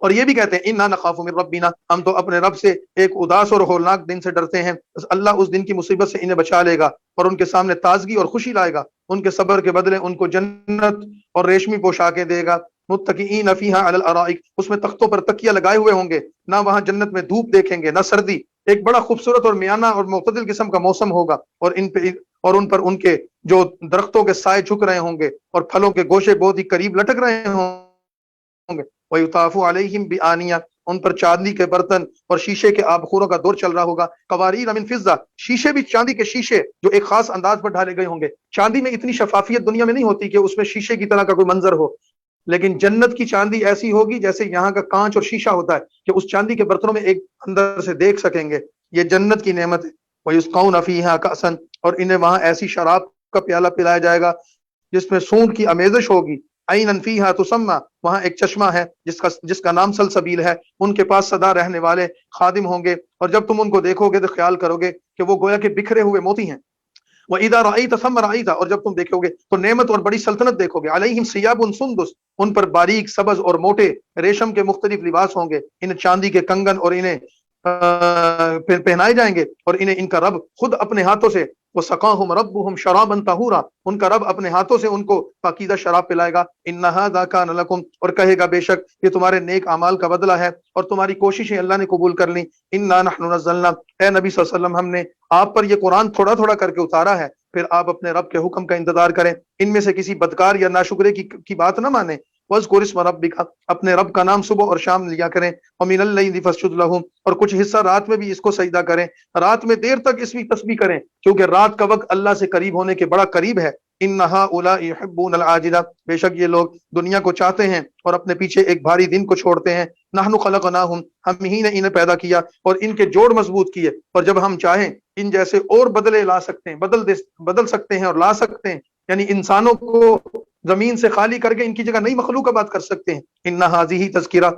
اور یہ بھی کہتے ہیں انا نخاف من ربنا, ہم تو اپنے رب سے ایک اداس اور ہولناک دن سے ڈرتے ہیں, اللہ اس دن کی مصیبت سے انہیں بچا لے گا اور ان کے سامنے تازگی اور خوشی لائے گا, ان کے صبر کے بدلے ان کو جنت اور ریشمی پوشاکیں دے گا. متکئین فیہا علی الارائک, اس میں تختوں پر تکیہ لگائے ہوئے ہوں گے, نہ وہاں جنت میں دھوپ دیکھیں گے نہ سردی, ایک بڑا خوبصورت اور میانہ اور معتدل قسم کا موسم ہوگا, اور ان پر ان کے جو درختوں کے سائے جھک رہے ہوں گے اور پھلوں کے گوشے بہت ہی قریب لٹک رہے ہوں گے. وَيُطَافُ عَلَيْهِمْ بِآنِيَةٍ, ان پر چاندی کے برتن اور شیشے کے آبخوروں کا دور چل رہا ہوگا. قواریر من فضہ, شیشے بھی چاندی کے شیشے جو ایک خاص انداز پر ڈھالے گئے ہوں گے. چاندی میں اتنی شفافیت دنیا میں نہیں ہوتی کہ اس میں شیشے کی طرح کا کوئی منظر ہو, لیکن جنت کی چاندی ایسی ہوگی جیسے یہاں کا کانچ اور شیشہ ہوتا ہے کہ اس چاندی کے برتنوں میں ایک اندر سے دیکھ سکیں گے. یہ جنت کی نعمت ہے. وَيُسْقَوْنَ فِيهَا كَأْسًا, اور انہیں وہاں ایسی شراب کا پیالہ پلایا جائے گا جس میں سونڈ کی آمیزش ہوگی. عَيْنًا فِيهَا تُسَمَّى, وہاں ایک چشمہ ہے جس کا نام سلسبیل ہے. ان کے پاس سدا رہنے والے خادم ہوں گے, اور جب تم ان کو دیکھو گے تو خیال کرو گے کہ وہ گویا کہ بکھرے ہوئے موتی ہیں. وَإِذَا رَأَيْتَ ثَمَّ رَأَيْتَ, اور جب تم دیکھو گے تو نعمت اور بڑی سلطنت دیکھو گے. عَلَيْهِمْ ثِيَابٌ سُنْدُسٌ, ان پر باریک سبز اور موٹے ریشم کے مختلف لباس ہوں گے. انہیں چاندی کے کنگن اور انہیں پہنائے جائیں گے, اور انہیں ان کا رب خود اپنے ہاتھوں سے, وَسَقَاهُمْ رَبُّهُمْ شَرَابًا طَهُورًا, ان کا رب اپنے ہاتھوں سے ان کو پاکیزہ شراب پلائے گا. إِنَّ هَذَا كَانَ لَكُمْ, اور کہے گا بے شک یہ تمہارے نیک اعمال کا بدلہ ہے اور تمہاری کوششیں اللہ نے قبول کر لیں. إِنَّا نَحْنُ نَزَّلْنَا, اے نبی صلی اللہ علیہ وسلم ہم نے آپ پر یہ قرآن تھوڑا تھوڑا کر کے اتارا ہے, پھر آپ اپنے رب کے حکم کا انتظار کریں, ان میں سے کسی بدکار یا ناشکرے کی بات نہ مانیں. وَاذْكُرِ اسْمَ رَبِّكَ, اپنے رب کا نام صبح اور شام لیا کریں. وَمِنَ اللَّيْلِ فَاسْجُدْ لَهُ, اور کچھ حصہ رات میں بھی اس کو سجدہ کریں, رات میں دیر تک اس کی تسبیح کریں کیونکہ رات کا وقت اللہ سے قریب ہونے کے بڑا قریب ہے. إِنَّ هَؤُلَاءِ يُحِبُّونَ الْعَاجِلَةَ, بے شک یہ لوگ دنیا کو چاہتے ہیں اور اپنے پیچھے ایک بھاری دن کو چھوڑتے ہیں. نَحْنُ خَلَقْنَاهُمْ, ہم ہی نے انہیں پیدا کیا اور ان کے جوڑ مضبوط کیے, اور جب ہم چاہیں ان جیسے اور بدلے لا سکتے ہیں, بدل سکتے ہیں اور لا سکتے ہیں, یعنی انسانوں کو زمین سے خالی کر کے ان کی جگہ نئی مخلوق کا بات کر سکتے ہیں. إِنَّ هَذِهِ تَذْكِرَةٌ,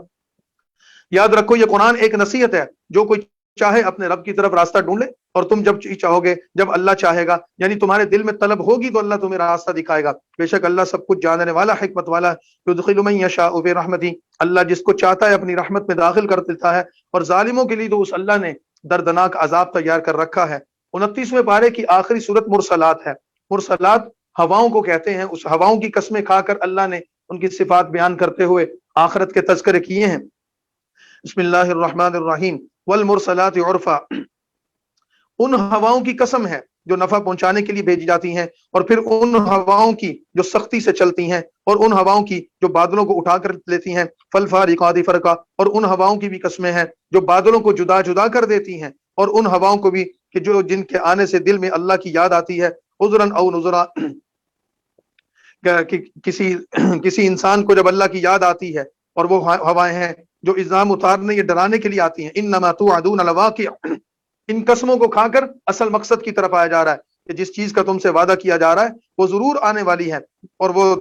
یاد رکھو یہ قرآن ایک نصیحت ہے, جو کوئی چاہے اپنے رب کی طرف راستہ ڈھونڈ لے, اور تم جب چاہو گے, جب اللہ چاہے گا, یعنی تمہارے دل میں طلب ہوگی تو اللہ تمہیں راستہ دکھائے گا. بے شک اللہ سب کچھ جاننے والا حکمت والا ہے. يُدْخِلُ مَن يَشَاءُ بِرَحْمَتِهِ, اللہ جس کو چاہتا ہے اپنی رحمت میں داخل کر دیتا ہے, اور ظالموں کے لیے تو اس اللہ نے دردناک عذاب تیار کر رکھا ہے. 29ویں پارے کی آخری سورت مرسلات ہے. مرسلات ہواؤں کو کہتے ہیں. اس ہواؤں کی قسمیں کھا کر اللہ نے ان کی صفات بیان کرتے ہوئے آخرت کے تذکرے کیے ہیں. بسم اللہ الرحمن الرحیم. والمرسلات عرفا, ان ہواؤں کی قسم ہے جو نفع پہنچانے کے لیے بھیجی جاتی ہیں, اور پھر ان ہواؤں کی جو سختی سے چلتی ہیں, اور ان ہواؤں کی جو بادلوں کو اٹھا کر لیتی ہیں. فالفارقات فرقا, اور ان ہواؤں کی بھی قسمیں ہیں جو بادلوں کو جدا جدا کر دیتی ہیں, اور ان ہواؤں کو بھی کہ جو جن کے آنے سے دل میں اللہ کی یاد آتی ہے. عذرا او نذرا, کسی انسان کو جب اللہ کی یاد آتی ہے, اور وہ ہوائیں ہیں جو الزام اتارنے یا ڈرانے کے لیے آتی ہیں. انما توعدون لواقع, ان قسموں کو کھا کر اصل مقصد کی طرف آیا جا رہا ہے کہ جس چیز کا تم سے وعدہ کیا جا رہا ہے وہ ضرور آنے والی ہے, اور وہ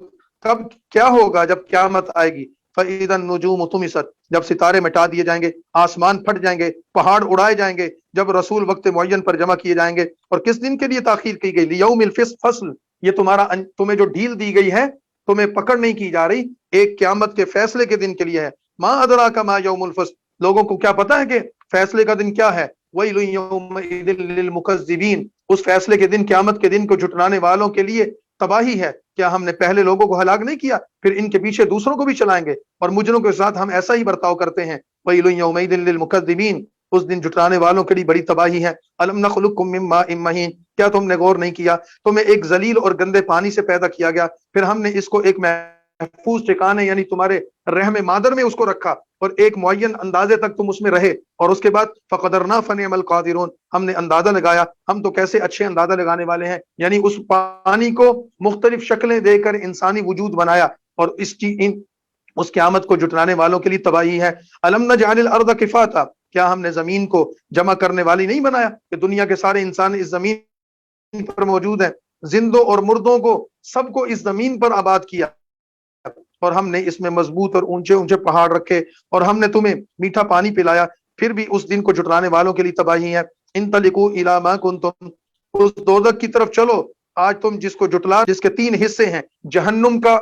کب کیا ہوگا جب قیامت آئے گی. فَإِذَا النُّجُومُ طُمِسَتْ, جب ستارے مٹا دیے جائیں گے, آسمان پھٹ جائیں گے, پہاڑ اڑائے جائیں گے, جب رسول وقت معین پر جمع کیے جائیں گے. اور کس دن کے لیے تاخیر کی گئی؟ لیوم الفصل, یہ تمہیں جو ڈھیل دی گئی ہے تمہیں پکڑ نہیں کی جا رہی, ایک قیامت کے فیصلے کے دن کے لیے ہے. ما ادراک ما یوم الفصل, لوگوں کو کیا پتا ہے کہ فیصلے کا دن کیا ہے؟ ویل یومئذ للمکذبین, اس فیصلے کے دن, قیامت کے دن کو جھٹلانے والوں کے لیے تباہی ہے. کیا ہم نے پہلے لوگوں کو ہلاک نہیں کیا, پھر ان کے پیچھے دوسروں کو بھی چلائیں گے, اور مجرموں کے ساتھ ہم ایسا ہی برتاؤ کرتے ہیں. ویل یومئذ للمکذبین, اس دن جھٹلانے والوں کے لیے بڑی تباہی ہے. الم نخلقکم من ماء مہین, کیا تم نے غور نہیں کیا تمہیں ایک ذلیل اور گندے پانی سے پیدا کیا گیا, پھر ہم نے اس کو ایک محفوظ ٹھکانے یعنی تمہارے رحم مادر میں اس کو رکھا, اور ایک معین اندازے تک تم اس میں رہے, اور اس کے بعد فقدرنا فنعم القادرون, ہم نے اندازہ لگایا, ہم تو کیسے اچھے اندازہ لگانے والے ہیں. یعنی اس پانی کو مختلف شکلیں دے کر انسانی وجود بنایا, اور اس قیامت کو جھٹلانے والوں کے لیے تباہی ہے. الم نجعل الارض کفاتا, کیا ہم نے زمین کو جمع کرنے والی نہیں بنایا کہ دنیا کے سارے انسان اس زمین پر موجود ہیں, زندوں اور مردوں کو سب کو اس زمین پر آباد کیا, اور ہم نے اس میں مضبوط اور اونچے اونچے پہاڑ رکھے, اور ہم نے تمہیں میٹھا پانی پلایا, پھر بھی اس دن کو جھٹلانے والوں کے لیے تباہی ہے۔ انطلقوا الی ما کنتم، اس دوزخ کی طرف چلو آج تم جس کو جھٹلا، جس کے 3 حصے ہیں، جہنم کا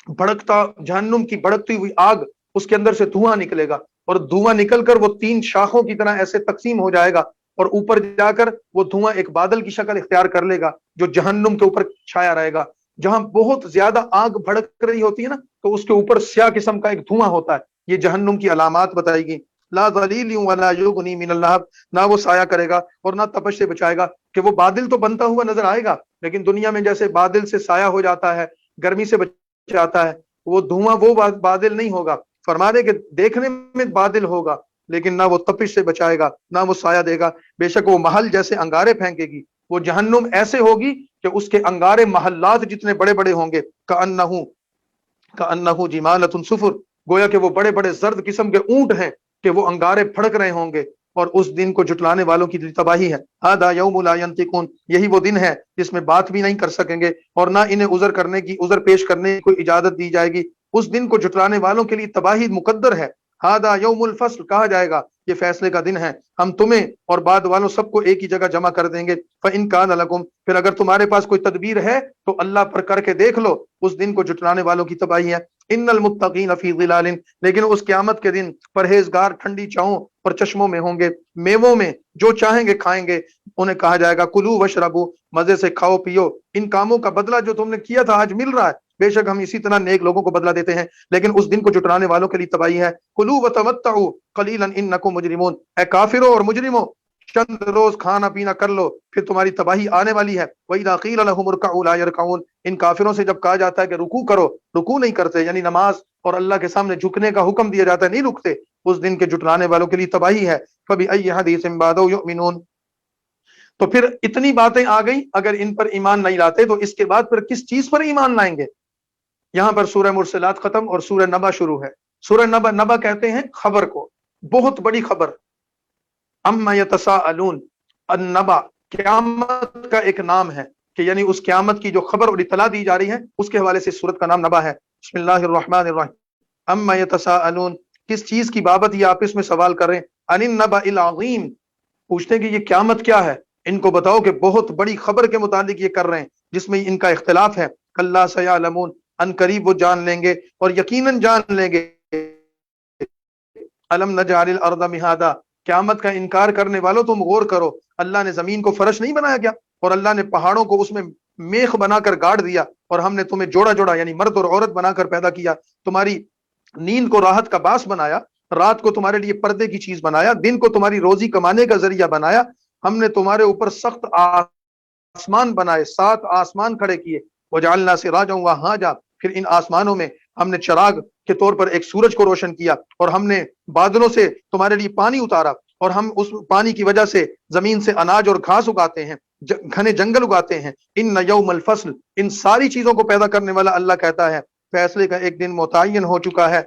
جہنم کی بھڑکتی ہوئی آگ، اس کے اندر سے دھواں نکلے گا، اور دھواں نکل کر وہ 3 شاخوں کی طرح ایسے تقسیم ہو جائے گا، اور اوپر جا کر وہ دھواں ایک بادل کی شکل اختیار کر لے گا جو جہنم کے اوپر چھایا رہے گا۔ جہاں بہت زیادہ آگ بھڑک رہی ہوتی ہے نا، تو اس کے اوپر سیاہ قسم کا ایک دھواں ہوتا ہے۔ یہ جہنم کی علامات بتائی گئی۔ لا ذلیل ولا یغنی من اللہب، نہ وہ سایہ کرے گا اور نہ تپش سے بچائے گا، کہ وہ بادل تو بنتا ہوا نظر آئے گا، لیکن دنیا میں جیسے بادل سے سایہ ہو جاتا ہے، گرمی سے بچ جاتا ہے، وہ دھواں وہ بادل نہیں ہوگا۔ فرما دے کہ دیکھنے میں بادل ہوگا لیکن نہ وہ تپش سے بچائے گا نہ وہ سایہ دے گا۔ بے شک وہ محل جیسے انگارے پھینکے گی، وہ جہنم ایسے ہوگی کہ اس کے انگارے محلات جتنے بڑے بڑے ہوں گے، کأنہ جمالۃ صفر، گویا کہ وہ بڑے بڑے زرد قسم کے اونٹ ہیں کہ وہ انگارے پھڑک رہے ہوں گے، اور اس دن کو جھٹلانے والوں کی تباہی ہے۔ ھذا یوم لا ینطقون، یہی وہ دن ہے جس میں بات بھی نہیں کر سکیں گے اور نہ انہیں عذر پیش کرنے کی کوئی اجازت دی جائے گی۔ اس دن کو جھٹلانے والوں کے لیے تباہی مقدر ہے۔ ھذا یوم الفصل، کہا جائے گا یہ فیصلے کا دن ہے، ہم تمہیں اور بعد والوں سب کو ایک ہی جگہ جمع کر دیں گے۔ فإن کان لکم، پھر اگر تمہارے پاس کوئی تدبیر ہے تو اللہ پر کر کے دیکھ لو، اس دن کو جھٹلانے والوں کی تباہی ہے۔ ان المتقین فی ظلال، لیکن اس قیامت کے دن پرہیزگار ٹھنڈی چھاؤں اور چشموں میں ہوں گے، میووں میں جو چاہیں گے کھائیں گے۔ انہیں کہا جائے گا کلوا واشربوا، مزے سے کھاؤ پیو، ان کاموں کا بدلہ جو تم نے کیا تھا آج مل رہا ہے، بے شک ہم اسی طرح نیک لوگوں کو بدلہ دیتے ہیں، لیکن اس دن کو جھٹلانے والوں کے لیے تباہی ہے۔ کلوا وتمتعوا قلیلا انکم مجرمون، اے کافروں اور مجرموں، چند روز کھانا پینا کر لو پھر تمہاری تباہی آنے والی ہے۔ وَإِذَا قِيلَ لَهُمُ ارْكَعُوا لَا يَرْكَعُونَ، ان کافروں سے جب کہا جاتا ہے کہ رکوع کرو، رکوع نہیں کرتے، یعنی نماز اور اللہ کے سامنے جھکنے کا حکم دیا جاتا ہے، نہیں رکتے، اس دن کے جھٹلانے والوں کے لیے تباہی ہے۔ فَبِأَيِّ حَدِيثٍ بَعْدَهُ يُؤْمِنُونَ، تو پھر اتنی باتیں آ گئیں، اگر ان پر ایمان نہیں لاتے تو اس کے بعد پھر کس چیز پر ایمان لائیں گے؟ یہاں پر سورہ مرسلات ختم اور سورہ نبا شروع ہے۔ سورہ نبا کہتے ہیں خبر کو، بہت بڑی خبر۔ اما یتساءلون، النبا قیامت کا ایک نام ہے، کہ یعنی اس قیامت کی جو خبر اور اطلاع دی جا رہی ہے اس کے حوالے سے سورت کا نام نبا ہے۔ بسم اللہ الرحمن الرحیم۔ اما یتساءلون، کس چیز کی بابت یہ آپس میں سوال کر رہے ہیں؟ عن النبأ العظیم، پوچھتے ہیں کہ یہ قیامت کیا ہے، ان کو بتاؤ کہ بہت بڑی خبر کے متعلق یہ کر رہے ہیں جس میں ان کا اختلاف ہے۔ کلا سیعلمون، ان قریب وہ جان لیں گے اور یقیناً جان لیں گے۔ الم نجعل الارض مہادا، قیامت کا انکار کرنے والوں تم غور کرو، اللہ نے زمین کو فرش نہیں بنایا کیا، اور اللہ نے پہاڑوں کو اس میں میخ بنا کر گاڑ دیا، اور ہم نے تمہیں جوڑا جوڑا یعنی مرد اور عورت بنا کر پیدا کیا، تمہاری نیند کو راحت کا باعث بنایا، رات کو تمہارے لیے پردے کی چیز بنایا، دن کو تمہاری روزی کمانے کا ذریعہ بنایا، ہم نے تمہارے اوپر سخت آسمان بنائے، 7 آسمان کھڑے کیے، وجعلنا سراجا وہاجا، پھر ان آسمانوں میں ہم نے چراغ کے طور پر ایک سورج کو روشن کیا، اور ہم نے بادلوں سے تمہارے لیے پانی اتارا، اور ہم اس پانی کی وجہ سے زمین سے اناج اور گھاس اگاتے ہیں، گھنے جنگل اگاتے ہیں۔ ان یوم الفصل، ان ساری چیزوں کو پیدا کرنے والا اللہ کہتا ہے فیصلے کا ایک دن متعین ہو چکا ہے۔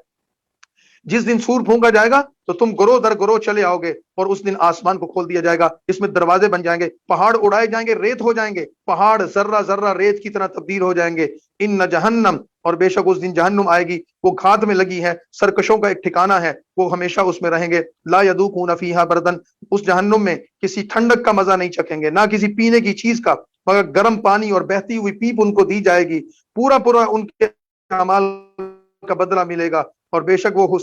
جس دن سور پھونکا جائے گا تو تم گروہ در گروہ چلے آؤ گے، اور اس دن آسمان کو کھول دیا جائے گا، اس میں دروازے بن جائیں گے، پہاڑ اڑائے جائیں گے، ریت ہو جائیں گے، پہاڑ ذرہ ذرہ ریت کی طرح تبدیل ہو جائیں گے۔ ان جہنم، اور بے شک اس دن جہنم آئے گی، وہ کھاد میں لگی ہے، سرکشوں کا ایک ٹھکانہ ہے، وہ ہمیشہ اس میں رہیں گے۔ لا یذوقون فیہا بردن، اس جہنم میں کسی ٹھنڈک کا مزہ نہیں چکھیں گے، نہ کسی پینے کی چیز کا، مگر گرم پانی اور بہتی ہوئی پیپ ان کو دی جائے گی، پورا پورا ان کے اعمال کا بدلہ ملے گا۔ اور بے شک وہ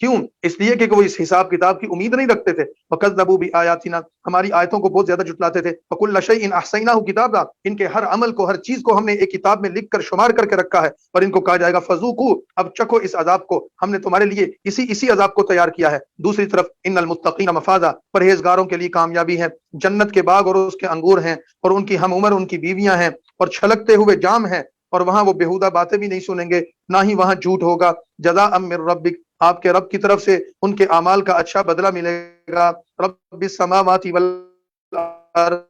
کیوں؟ اس لیے کہ وہ اس حساب کتاب کی امید نہیں رکھتے تھے، وَكَذَّبُوا بِآيَاتِنَا، ہماری آیتوں کو بہت زیادہ جھٹلاتے تھے، وَكُلَّ شَيْءٍ أَحْصَيْنَاهُ كِتَابًا، ان کے ہر عمل کو، ہر چیز کو ہم نے ایک کتاب میں لکھ کر شمار کر کے رکھا ہے، اور ان کو کہا جائے گا فَذُوقُوا، اب چکھو اس عذاب کو، ہم نے تمہارے لیے اسی عذاب کو تیار کیا ہے۔ دوسری طرف ان المتقین مفازا، پرہیزگاروں کے لیے کامیابی ہے، جنت کے باغ اور اس کے انگور ہیں، اور ان کی ہم عمر ان کی بیویاں ہیں، اور چھلکتے ہوئے جام ہیں، اور وہاں وہ بےہودہ باتیں بھی نہیں سنیں گے، نہ ہی وہاں جھوٹ ہوگا۔ جزاء من ربک، آپ کے رب کی طرف سے ان کے اعمال کا اچھا بدلہ ملے گا۔ رب السماوات والارض،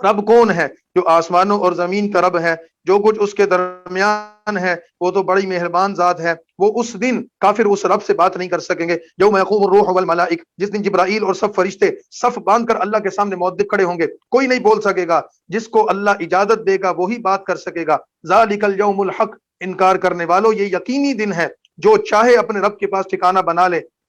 رب کون ہے؟ جو آسمانوں اور زمین کا رب ہے، جو کچھ اس کے درمیان ہے، وہ تو بڑی مہربان ذات ہے۔ وہ اس دن کافر اس رب سے بات نہیں کر سکیں گے۔ یوم یقوم الروح والملائک، جس دن جبرائیل اور سب فرشتے صف باندھ کر اللہ کے سامنے مؤدب کھڑے ہوں گے، کوئی نہیں بول سکے گا، جس کو اللہ اجازت دے گا وہی بات کر سکے گا۔ ذالک الیوم الحق، انکار کرنے والوں یہ یقینی دن ہے، جو چاہے اپنے رب کے پاس ٹھکانہ بنا لے،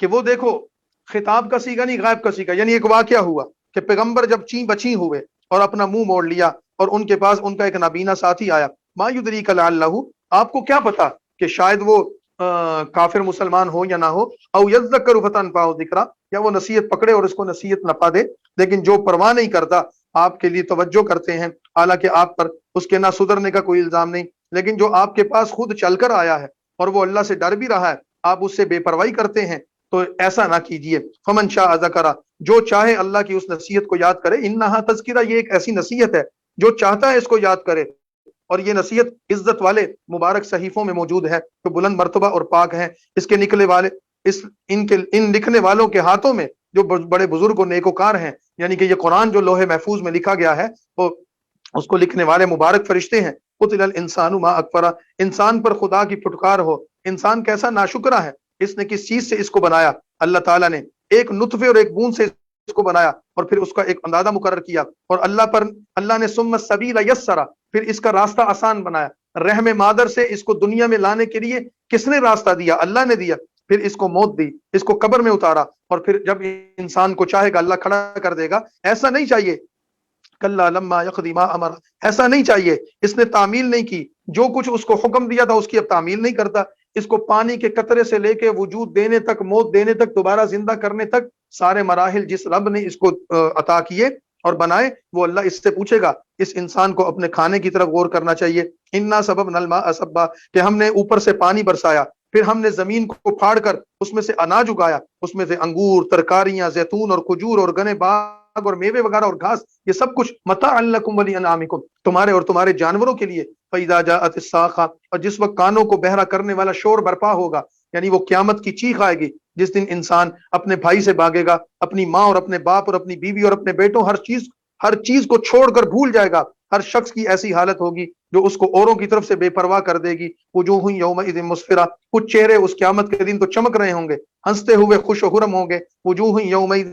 کہ وہ دیکھو خطاب کا سیگا نہیں غائب کا سیگا، یعنی ایک واقعہ ہوا کہ پیغمبر جب چیں بچیں ہوئے اور اپنا منہ موڑ لیا اور ان کے پاس ان کا ایک نابینا ساتھی آیا، ما یدریک لعلہ، آپ کو کیا پتا کہ شاید وہ کافر مسلمان ہو یا نہ ہو، او یذکر فتنفعہ ذکرا، یا وہ نصیحت پکڑے اور اس کو نصیحت نفع دے۔ لیکن جو پرواہ نہیں کرتا، آپ کے لیے توجہ کرتے ہیں، حالانکہ آپ پر اس کے نہ سدھرنے کا کوئی الزام نہیں، لیکن جو آپ کے پاس خود چل کر آیا ہے اور وہ اللہ سے ڈر بھی رہا ہے، آپ اس سے بے پرواہی کرتے ہیں، تو ایسا نہ کیجئے۔ فمن شاء ذکرہ، جو چاہے اللہ کی اس نصیحت کو یاد کرے، انہا تذکرہ، یہ ایک ایسی نصیحت ہے جو چاہتا ہے اس کو یاد کرے، اور یہ نصیحت عزت والے مبارک صحیفوں میں موجود ہے جو بلند مرتبہ اور پاک ہیں، اس کے نکلے والے ان لکھنے والوں کے ہاتھوں میں جو بڑے بزرگ و نیکوکار ہیں، یعنی کہ یہ قرآن جو لوح محفوظ میں لکھا گیا ہے وہ اس کو لکھنے والے مبارک فرشتے ہیں۔ قتل الانسان ما اکفرہ، انسان پر خدا کی پھٹکار ہو، انسان کیسا ناشکرا ہے، اس نے کس چیز سے اس کو بنایا؟ اللہ تعالیٰ نے ایک نطفے اور ایک بوند سے اس کو بنایا اور پھر اس کا ایک اندازہ مقرر کیا، اور اللہ نے ثم السبیل یسرا، پھر اس کا راستہ آسان بنایا۔ رحم مادر سے اس کو دنیا میں لانے کے لیے کس نے راستہ دیا؟ اللہ نے دیا۔ پھر اس کو موت دی، اس کو قبر میں اتارا، اور پھر جب انسان کو چاہے گا اللہ کھڑا کر دے گا۔ ایسا نہیں چاہیے، کلا لما یقضی ما امر، ایسا نہیں چاہیے، اس نے تعمیل نہیں کی، جو کچھ اس کو حکم دیا تھا اس کی اب تعمیل نہیں کرتا۔ اس کو پانی کے قطرے سے لے کے وجود دینے تک، موت دینے تک، دوبارہ زندہ کرنے تک، سارے مراحل جس رب نے اس کو عطا کیے اور بنائے، وہ اللہ اس سے پوچھے گا۔ اس انسان کو اپنے کھانے کی طرف غور کرنا چاہیے۔ انا سببنا الماء سبا، کہ ہم نے اوپر سے پانی برسایا، پھر ہم نے زمین کو پھاڑ کر اس میں سے اناج اگایا، اس میں سے انگور، ترکاریاں، زیتون اور کھجور اور گنے باغ اور میوے وغیرہ اور گھاس، یہ سب کچھ متاعا لکم ولانعامکم، تمہارے اور تمہارے جانوروں کے لیے۔ فاذا جاءت الصاخہ، اور جس وقت کانوں کو بہرا کرنے والا شور برپا ہوگا، یعنی وہ قیامت کی چیخ آئے گی، جس دن انسان اپنے بھائی سے بھاگے گا، اپنی ماں اور اپنے باپ اور اپنی بیوی اور اپنے بیٹوں، ہر چیز کو چھوڑ کر بھول جائے گا۔ ہر شخص کی ایسی حالت ہوگی جو اس کو اوروں کی طرف سے بے پرواہ کر دے گی۔ وجوہ یومئذ مسفرہ، کچھ چہرے اس قیامت کے دن تو چمک رہے ہوں گے، ہنستے ہوئے خوش و خرم ہوں گے۔ وجوہ یومئذ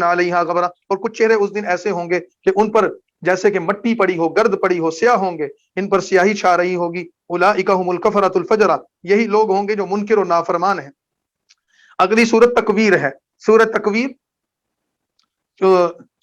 علیہا غبرہ، اور کچھ چہرے اس دن ایسے ہوں گے کہ ان پر جیسے کہ مٹی پڑی ہو، گرد پڑی ہو، سیاہ ہوں گے، ان پر سیاہی چھا رہی ہوگی۔ اولئک هم الکفرۃ الفجرہ، یہی لوگ ہوں گے جو منکر و نافرمان ہیں۔ اگلی سورت تکویر ہے، سورت تکویر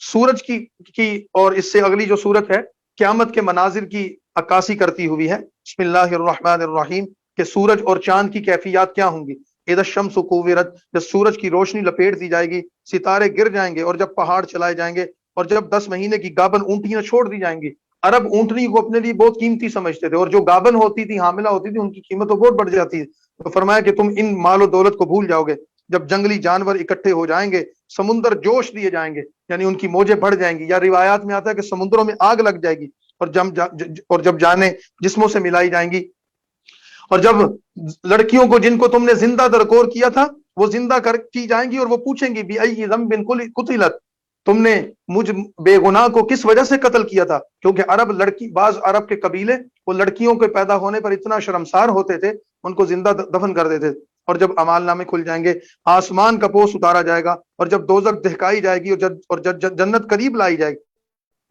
سورج کی اور اس سے اگلی جو سورت ہے قیامت کے مناظر کی عکاسی کرتی ہوئی ہے۔ بسم اللہ الرحمن الرحیم، کہ سورج اور چاند کی کیفیات کیا ہوں گی۔ اذا الشمس کوورت، جب سورج کی روشنی لپیٹ دی جائے گی، ستارے گر جائیں گے، اور جب پہاڑ چلائے جائیں گے، اور جب 10 مہینے کی گابن اونٹیاں چھوڑ دی جائیں گی۔ عرب اونٹنی کو اپنے لیے بہت قیمتی سمجھتے تھے، اور جو گابن ہوتی تھی، حاملہ ہوتی تھی، ان کی قیمت تو بہت بڑھ جاتی ہے۔ تو فرمایا کہ تم ان مال و دولت کو بھول جاؤ گے جب جنگلی جانور اکٹھے ہو جائیں گے، سمندر جوش دیے جائیں گے، یعنی ان کی موجیں بڑھ جائیں گی، یا روایات میں آتا ہے کہ سمندروں میں آگ لگ جائے گی، اور جب جانیں جسموں سے ملائی جائیں گی، اور جب لڑکیوں کو جن کو تم نے زندہ درکور کیا تھا وہ زندہ کی جائیں گی، اور وہ پوچھیں گی بِأَيِّ ذَنبٍ قُتِلَتْ، تم نے مجھ بے گناہ کو کس وجہ سے قتل کیا تھا؟ کیونکہ بعض عرب کے قبیلے وہ لڑکیوں کے پیدا ہونے پر اتنا شرمسار ہوتے تھے، ان کو زندہ دفن کر دیتے تھے۔ اور جب اعمال نامے کھل جائیں گے، آسمان کا پوش اتارا جائے گا، اور جب دوزخ دہکائی جائے گی، اور جب جنت قریب لائی جائے گی،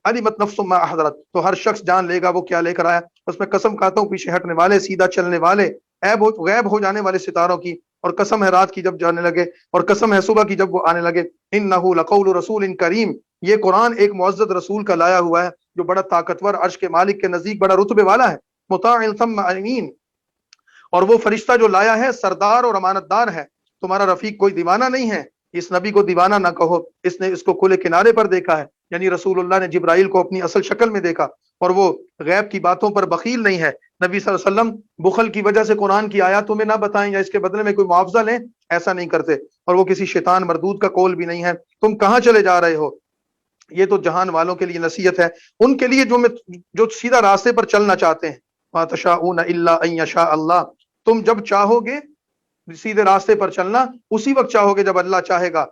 علمت نفس ما احضرت، تو ہر شخص جان لے گا وہ کیا لے کر آیا۔ اس میں قسم کھاتا ہوں پیچھے ہٹنے والے، سیدھا چلنے والے، غیب ہو جانے والے ستاروں کی، اور قسم ہے رات کی جب جانے لگے، اور قسم ہے صبح کی جب وہ آنے لگے۔ انہ لقول رسول کریم، یہ قرآن ایک معزز رسول کا لایا ہوا ہے جو بڑا طاقتور، عرش کے مالک کے نزدیک بڑا رتبے والا ہے۔ مطاع ثم امین، اور وہ فرشتہ جو لایا ہے سردار اور امانت دار ہے۔ تمہارا رفیق کوئی دیوانہ نہیں ہے، اس نبی کو دیوانہ نہ کہو، اس نے اس کو کھلے کنارے پر دیکھا ہے، یعنی رسول اللہ نے جبرائیل کو اپنی اصل شکل میں دیکھا، اور وہ غیب کی باتوں پر بخیل نہیں ہے۔ نبی صلی اللہ علیہ وسلم بخل کی وجہ سے قرآن کی آیات تمہیں نہ بتائیں یا اس کے بدلے میں کوئی معاوضہ لیں، ایسا نہیں کرتے، اور وہ کسی شیطان مردود کا قول بھی نہیں ہے۔ تم کہاں چلے جا رہے ہو؟ یہ تو جہان والوں کے لیے نصیحت ہے، ان کے لیے جو سیدھا راستے پر چلنا چاہتے ہیں۔ ما تشاءون الا ان یشاء اللہ، تم جب چاہو گے سیدھے راستے پر چلنا، اسی وقت چاہو گے جب اللہ چاہے گا،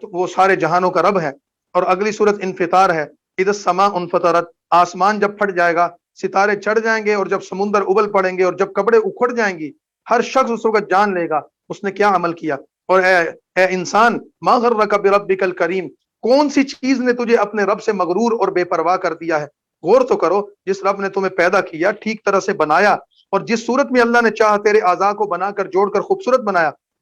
وہ سارے جہانوں کا رب ہے۔ اور اگلی صورت انفطار ہے، اذا السماء انفطرت، آسمان جب پھٹ جائے گا، ستارے چڑھ جائیں گے، اور جب سمندر ابل پڑیں گے، اور جب قبریں اکھڑ جائیں گی، ہر شخص اس وقت جان لے گا اس نے کیا عمل کیا۔ اور اے انسان، ما غرک بربک الکریم، کون سی چیز نے تجھے اپنے رب سے مغرور اور بے پرواہ کر دیا ہے؟ غور تو کرو، جس رب نے تمہیں پیدا کیا، ٹھیک طرح سے بنایا، اور جس صورت میں اللہ نے چاہا تیرے اعضاء کو بنا کر جوڑ کر خوبصورت بنایا،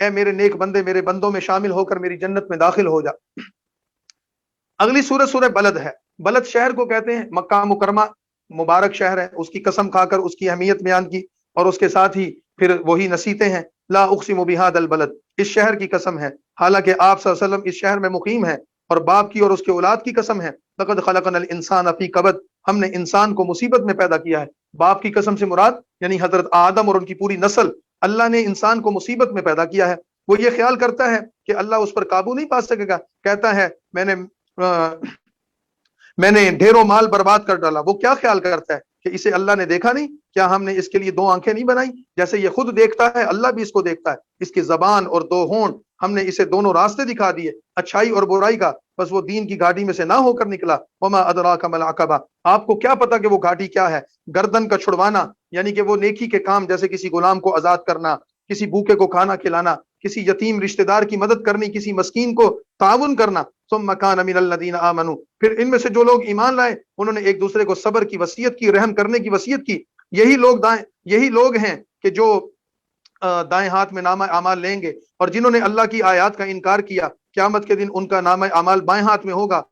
اے میرے نیک بندے میرے بندوں میں شامل ہو کر میری جنت میں داخل ہو جا۔ اگلی سورہ سورہ بلد ہے۔ بلد شہر کو کہتے ہیں، مکہ مکرمہ مبارک شہر ہے، اس کی قسم کھا کر اس کی اہمیت بیان کی، اور اس کے ساتھ ہی پھر وہی نصیحتیں ہیں، لا اقسم بہذا البلد، اس شہر کی قسم ہے، حالانکہ آپ صلی اللہ علیہ وسلم اس شہر میں مقیم ہے، اور باپ کی اور اس کے اولاد کی قسم ہے، لقد خلقنا الانسان فی کبد، ہم نے انسان کو مصیبت میں پیدا کیا ہے۔ باپ کی قسم سے مراد یعنی حضرت آدم اور ان کی پوری نسل، اللہ نے انسان کو مصیبت میں پیدا کیا ہے۔ وہ یہ خیال کرتا ہے کہ اللہ اس پر قابو نہیں پا سکے گا، کہتا ہے میں نے ڈھیروں مال برباد کر ڈالا۔ وہ کیا خیال کرتا ہے کہ اسے اللہ نے دیکھا نہیں؟ کیا ہم نے اس کے لیے دو آنکھیں نہیں بنائی؟ جیسے یہ خود دیکھتا ہے، اللہ بھی اس کو دیکھتا ہے۔ اس کی زبان اور دو ہونٹ، ہم نے اسے دونوں راستے دکھا دیے، اچھائی اور برائی کا، بس وہ دین کی گاڑی میں سے نہ ہو کر نکلا۔ وما ادراک ما العقبہ، آپ کو کیا پتا کہ وہ گھاٹی کیا ہے؟ گردن کا چھڑوانا، یعنی کہ وہ نیکی کے کام جیسے کسی غلام کو آزاد کرنا، کسی بھوکے کو کھانا کھلانا، کسی یتیم رشتہ دار کی مدد کرنی، کسی مسکین کو تعاون کرنا۔ ثم کان من الذین آمنوا، پھر ان میں سے جو لوگ ایمان لائے انہوں نے ایک دوسرے کو صبر کی وصیت کی، رحم کرنے کی وصیت کی۔ یہی لوگ ہیں کہ جو دائیں ہاتھ میں نامہ اعمال لیں گے، اور جنہوں نے اللہ کی آیات کا انکار کیا قیامت کے دن ان کا نامہ اعمال بائیں ہاتھ میں ہوگا،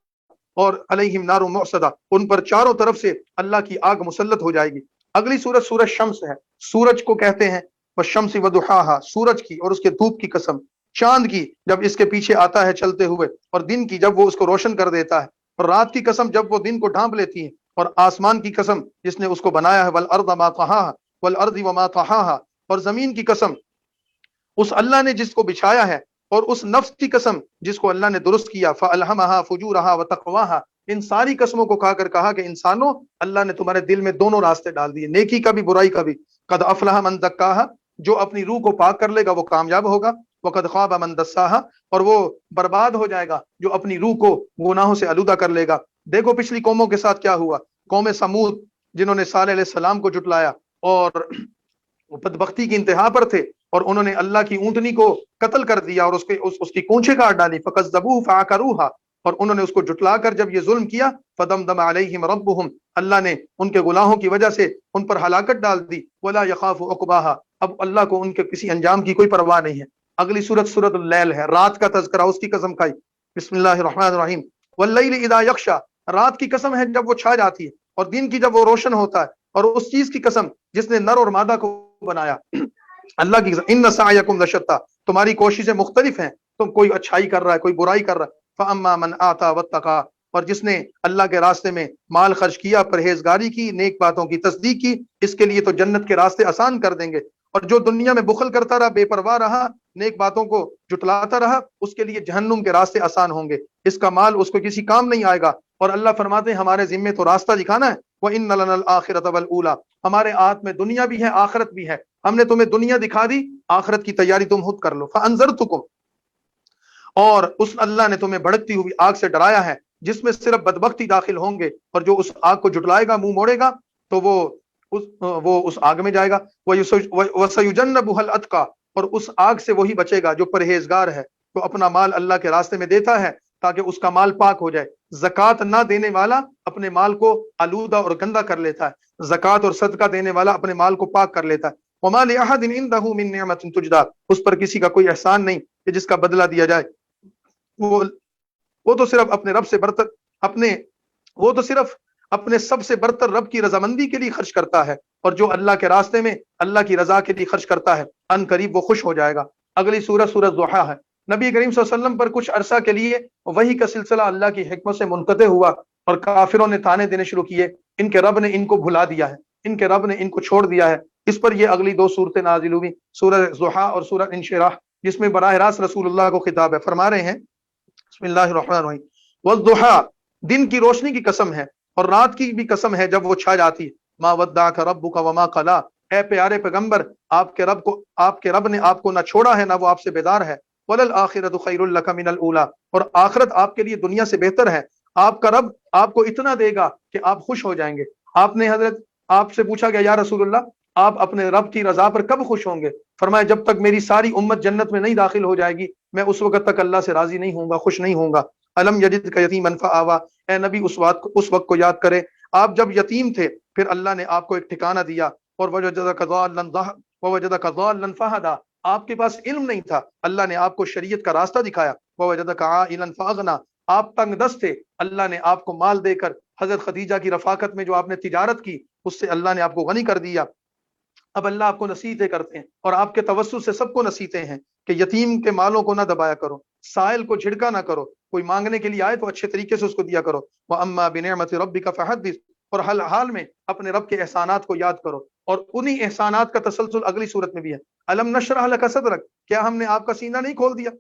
اور علیہم نار مؤصدہ، ان پر چاروں طرف سے اللہ کی آگ مسلط ہو جائے گی۔ اگلی سورج سورج شمس ہے، سورج کو کہتے ہیں، والشمس وضحاها، سورج کی اور اس کے دھوپ کی قسم، چاند کی جب اس کے پیچھے آتا ہے چلتے ہوئے، اور دن کی جب وہ اس کو روشن کر دیتا ہے، اور رات کی قسم جب وہ دن کو ڈھانپ لیتی ہے، اور آسمان کی قسم جس نے اس کو بنایا ہے، والارض ما طحاها والارض وما طحاها، اور زمین کی قسم اس اللہ نے جس کو بچھایا ہے، اور اس نفس کی قسم جس کو اللہ نے درست کیا، فالہمها فجورها وتقواها، ان ساری قسموں کو کھا کر کہا کہ انسانوں، اللہ نے تمہارے دل میں دونوں راستے ڈال دیے، نیکی کا بھی برائی کا بھی۔ قد افلح من زکاها، جو اپنی روح کو پاک کر لے گا وہ کامیاب ہوگا، وقد خاب من دساها، اور وہ برباد ہو جائے گا جو اپنی روح کو گناہوں سے آلودہ کر لے گا۔ دیکھو پچھلی قوموں کے ساتھ کیا ہوا، قوم سمود جنہوں نے صالح علیہ السلام کو جھٹلایا اور وہ بدبختی کی انتہا پر تھے، اور انہوں نے اللہ کی اونٹنی کو قتل کر دیا اور اس کی کونچیں کاٹ ڈالی، فکذبوہ فعقروها، اور انہوں نے اس کو جھٹلا کر جب یہ ظلم کیا، فدمدم علیہم ربہم، اللہ نے ان کے گناہوں کی وجہ سے ان پر ہلاکت ڈال دی، ولا یخاف عقباها، اب اللہ کو ان کے کسی انجام کی کوئی پرواہ نہیں ہے۔ اگلی سورت سورت اللیل ہے، رات کا تذکرہ، اس کی قسم کھائی، بسم اللہ الرحمن الرحیم، واللیل اذا یغشا، رات کی قسم ہے جب وہ چھا جاتی ہے، اور دن کی جب وہ روشن ہوتا ہے، اور اس چیز کی قسم جس نے نر اور مادہ کو بنایا، اللہ کی قسم، ان سعیکم لشتی، تمہاری کوششیں مختلف ہیں، تم کوئی اچھائی کر رہا ہے کوئی برائی کر رہا ہے، فاما من آتا واتقا، اور جس نے اللہ کے راستے میں مال خرچ کیا، پرہیزگاری کی، نیک باتوں کی تصدیق کی، اس کے لیے تو جنت کے راستے آسان کر دیں گے، اور جو دنیا میں بخل کرتا رہا، بے پرواہ رہا، نیک باتوں کو جٹلاتا رہا، اس کے لیے جہنم کے راستے آسان ہوں گے، اس کا مال اس کو کسی کام نہیں آئے گا۔ اور اللہ فرماتے ہیں ہمارے ذمے تو راستہ دکھانا ہے، وَإِنَّ لَنَا الْآخِرَةَ وَالْأُولَى، ہمارے ہاتھ میں دنیا بھی ہے آخرت بھی ہے، ہم نے تمہیں دنیا دکھا دی، آخرت کی تیاری تم خود کر لو، فَأَنذَرْتُكُمْ، اور اس اللہ نے تمہیں بھڑکتی ہوئی آگ سے ڈرایا ہے جس میں صرف بدبختی داخل ہوں گے، اور جو اس آگ کو جھٹلائے گا، منہ موڑے گا، تو وہ اس آگ میں جائے گا، وَسَيُجَنَّبُهَا الْأَتْقَى، اور اس آگ سے وہی بچے گا جو پرہیزگار ہے، تو اپنا مال اللہ کے راستے میں دیتا ہے تاکہ اس کا مال پاک ہو جائے۔ زکوٰۃ نہ دینے والا اپنے مال کو آلودہ اور گندا کر لیتا ہے، زکوٰۃ اور صدقہ دینے والا اپنے مال کو پاک کر لیتا ہے۔ وَمَا لِأَحَدٍ عِندَهُ مِن نِعْمَةٍ تُجْزَىٰ، اس پر کسی کا کوئی احسان نہیں کہ جس کا بدلہ دیا جائے، وہ تو صرف اپنے رب سے برتر وہ تو صرف اپنے سب سے برتر رب کی رضامندی کے لیے خرچ کرتا ہے، اور جو اللہ کے راستے میں اللہ کی رضا کے لیے خرچ کرتا ہے ان قریب وہ خوش ہو جائے گا۔ اگلی سورت سورت ضحیٰ ہے، نبی کریم صلی اللہ علیہ وسلم پر کچھ عرصہ کے لیے وحی کا سلسلہ اللہ کی حکمت سے منقطع ہوا، اور کافروں نے تانے دینے شروع کیے، ان کے رب نے ان کو بھلا دیا ہے، ان کے رب نے ان کو چھوڑ دیا ہے۔ اس پر یہ اگلی دو صورتیں نازل ہوئی، سورہ ضحیٰ اور سورہ انشراح، جس میں براہ راست رسول اللہ کو خطاب ہے۔ فرما رہے ہیں بسم اللہ الرحمن الرحیم، والضحیٰ، دن کی روشنی کی قسم ہے، اور رات کی بھی قسم ہے جب وہ چھا جاتی ہے، ما ودعک ربک وما قلی، اے پیارے پیغمبر، آپ کے رب نے آپ کو نہ چھوڑا ہے نہ وہ آپ سے بیدار ہے، وللآخرۃ خیر لک من الاولی، اور آخرت آپ کے لیے دنیا سے بہتر ہے، آپ کا رب آپ کو اتنا دے گا کہ آپ خوش ہو جائیں گے۔ آپ سے پوچھا گیا یا رسول اللہ آپ اپنے رب کی رضا پر کب خوش ہوں گے؟ فرمایا جب تک میری ساری امت جنت میں نہیں داخل ہو جائے گی میں اس وقت تک اللہ سے راضی نہیں ہوں گا، خوش نہیں ہوں گا۔ الم یجدک یتیما فآویٰ، اے نبی اس وقت کو یاد کرے آپ جب یتیم تھے، پھر اللہ نے آپ کو ایک ٹھکانہ دیا، اور ووجدک ضالا فہدیٰ، آپ کے پاس علم نہیں تھا، اللہ نے آپ کو شریعت کا راستہ دکھایا۔ ووجدک عائلا فاغنا، آپ تنگ دست تھے، اللہ نے آپ کو مال دے کر، حضرت خدیجہ کی رفاقت میں جو آپ نے تجارت کی اس سے اللہ نے آپ کو غنی کر دیا۔ اب اللہ آپ کو نصیحتیں کرتے ہیں اور آپ کے توسط سے سب کو نصیحتیں ہیں کہ یتیم کے مالوں کو نہ دبایا کرو، سائل کو جھڑکا نہ کرو، کوئی مانگنے کے لیے آئے تو اچھے طریقے سے اس کو دیا کرو۔ وَأَمَّا بِنِعْمَةِ رَبِّكَ فَحَدِّثْ، اور حال حال میں اپنے رب کے احسانات کو یاد کرو، اور انہی احسانات کا تسلسل اگلی صورت میں بھی ہے۔ الم نشرح لک صدرک، کیا ہم نے آپ کا سینہ نہیں کھول دیا؟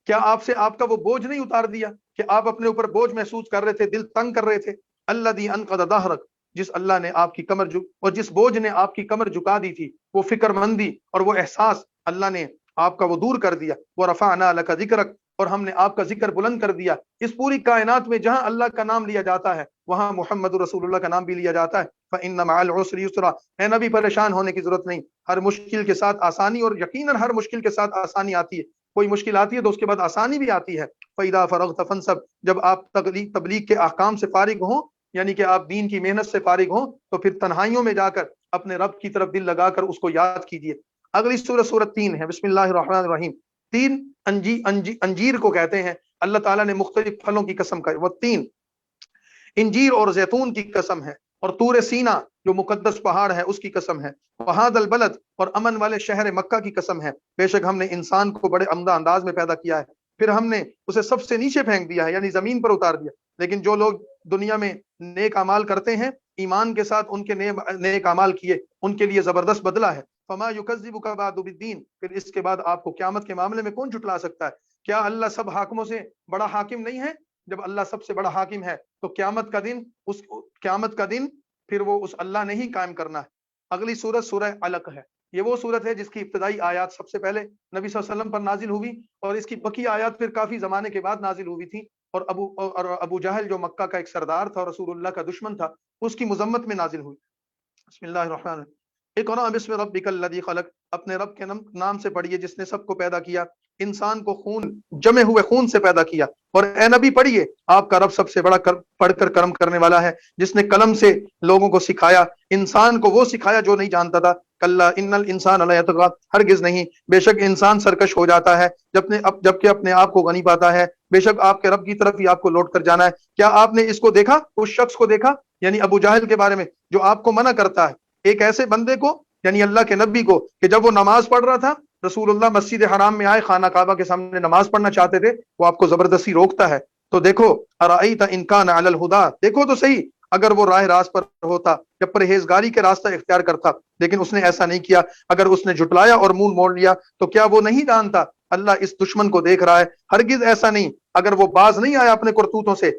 کیا آپ سے آپ کا وہ بوجھ نہیں اتار دیا کہ آپ اپنے اوپر بوجھ محسوس کر رہے تھے، دل تنگ کر رہے تھے؟ الذی انقض ظہرک، جس اللہ نے آپ کی کمر اور جس بوجھ نے آپ کی کمر جھکا دی تھی، وہ فکر مندی اور وہ احساس اللہ نے آپ کا وہ دور کر دیا۔ ورفعنا لک ذکرک، اور ہم نے آپ کا ذکر بلند کر دیا۔ اس پوری کائنات میں جہاں اللہ کا نام لیا جاتا ہے وہاں محمد رسول اللہ کا نام بھی لیا جاتا ہے۔ فإن مع العسر یسرا، اے نبی پریشان ہونے کی ضرورت نہیں، ہر مشکل کے ساتھ آسانی، اور یقیناً ہر مشکل کے ساتھ آسانی آتی ہے۔ کوئی مشکل آتی ہے تو اس کے بعد آسانی بھی آتی ہے۔ فإذا فرغت فانصب، جب آپ تبلیغ کے احکام سے فارغ ہوں، یعنی کہ آپ دین کی محنت سے فارغ ہوں، تو پھر تنہائیوں میں جا کر اپنے رب کی طرف دل لگا کر اس کو یاد کیجیے۔ اگلی سورت سورت 3 ہے، بسم اللہ الرحمن الرحیم۔ 3 انجیر کو کہتے ہیں، اللہ تعالیٰ نے مختلف پھلوں کی قسم کا، وہ 3 انجیر اور زیتون کی قسم ہے، اور طور سینا جو مقدس پہاڑ ہے اس کی قسم ہے، وہاد البلد، اور امن والے شہر مکہ کی قسم ہے۔ بے شک ہم نے انسان کو بڑے عمدہ انداز میں پیدا کیا ہے، پھر ہم نے اسے سب سے نیچے پھینک دیا ہے، یعنی زمین پر اتار دیا۔ لیکن جو لوگ دنیا میں نیک اعمال کرتے ہیں، ایمان کے ساتھ ان کے نیک اعمال کیے، ان کے لیے زبردست بدلہ ہے۔ فما یکذبک بعد بالدین، پھر اس کے بعد آپ کو قیامت کے معاملے میں کون جھٹلا سکتا ہے؟ کیا اللہ سب حاکموں سے بڑا حاکم نہیں ہے؟ جب اللہ سب سے بڑا حاکم ہے تو قیامت کا دن پھر وہ اس اللہ نے ہی قائم کرنا ہے۔ اگلی سورت سورہ علق ہے، یہ وہ سورت ہے جس کی ابتدائی آیات سب سے پہلے نبی صلی اللہ علیہ وسلم پر نازل ہوئی، اور اس کی بقیہ آیات پھر کافی زمانے کے بعد نازل ہوئی تھی، اور ابو جہل جو مکہ کا ایک سردار تھا اور رسول اللہ کا دشمن تھا، اس کی مذمت میں نازل ہوئی۔ بسم اللہ الرحمن الرحیم۔ اقرأ بسم ربک الذی خلق، اپنے رب کے نام سے پڑھیے جس نے سب کو پیدا کیا، انسان کو جمے ہوئے خون سے پیدا کیا۔ اور اے نبی پڑھیے، آپ کا رب سب سے بڑا پڑھ کر کرم کرنے والا ہے، جس نے قلم سے لوگوں کو سکھایا، انسان کو وہ سکھایا جو نہیں جانتا تھا۔ کلا ان الانسان لیطغی، ہرگز نہیں، بے شک انسان سرکش ہو جاتا ہے جبکہ اپنے آپ کو غنی پاتا ہے۔ بے شک آپ کے رب کی طرف ہی آپ کو لوٹ کر جانا ہے۔ کیا آپ نے اس کو دیکھا، اس شخص کو دیکھا، یعنی ابو جہل کے بارے میں، جو آپ کو منع کرتا ہے، ایک ایسے بندے کو، یعنی اللہ کے نبی کو، کہ جب وہ نماز پڑھ رہا تھا، رسول اللہ مسجد حرام میں آئے، خانہ کعبہ کے سامنے نماز پڑھنا چاہتے تھے، وہ آپ کو زبردستی روکتا ہے۔ تو دیکھو، ارائیت ان کان علی الہدی، دیکھو تو صحیح، اگر وہ راہ راست پر ہوتا یا پرہیزگاری کے راستہ اختیار کرتا، لیکن اس نے ایسا نہیں کیا۔ اگر اس نے جھٹلایا اور منہ موڑ لیا تو کیا وہ نہیں جانتا اللہ اس دشمن کو دیکھ رہا ہے؟ ہرگز ایسا نہیں، اگر وہ باز نہیں آیا اپنے کرتوتوں سے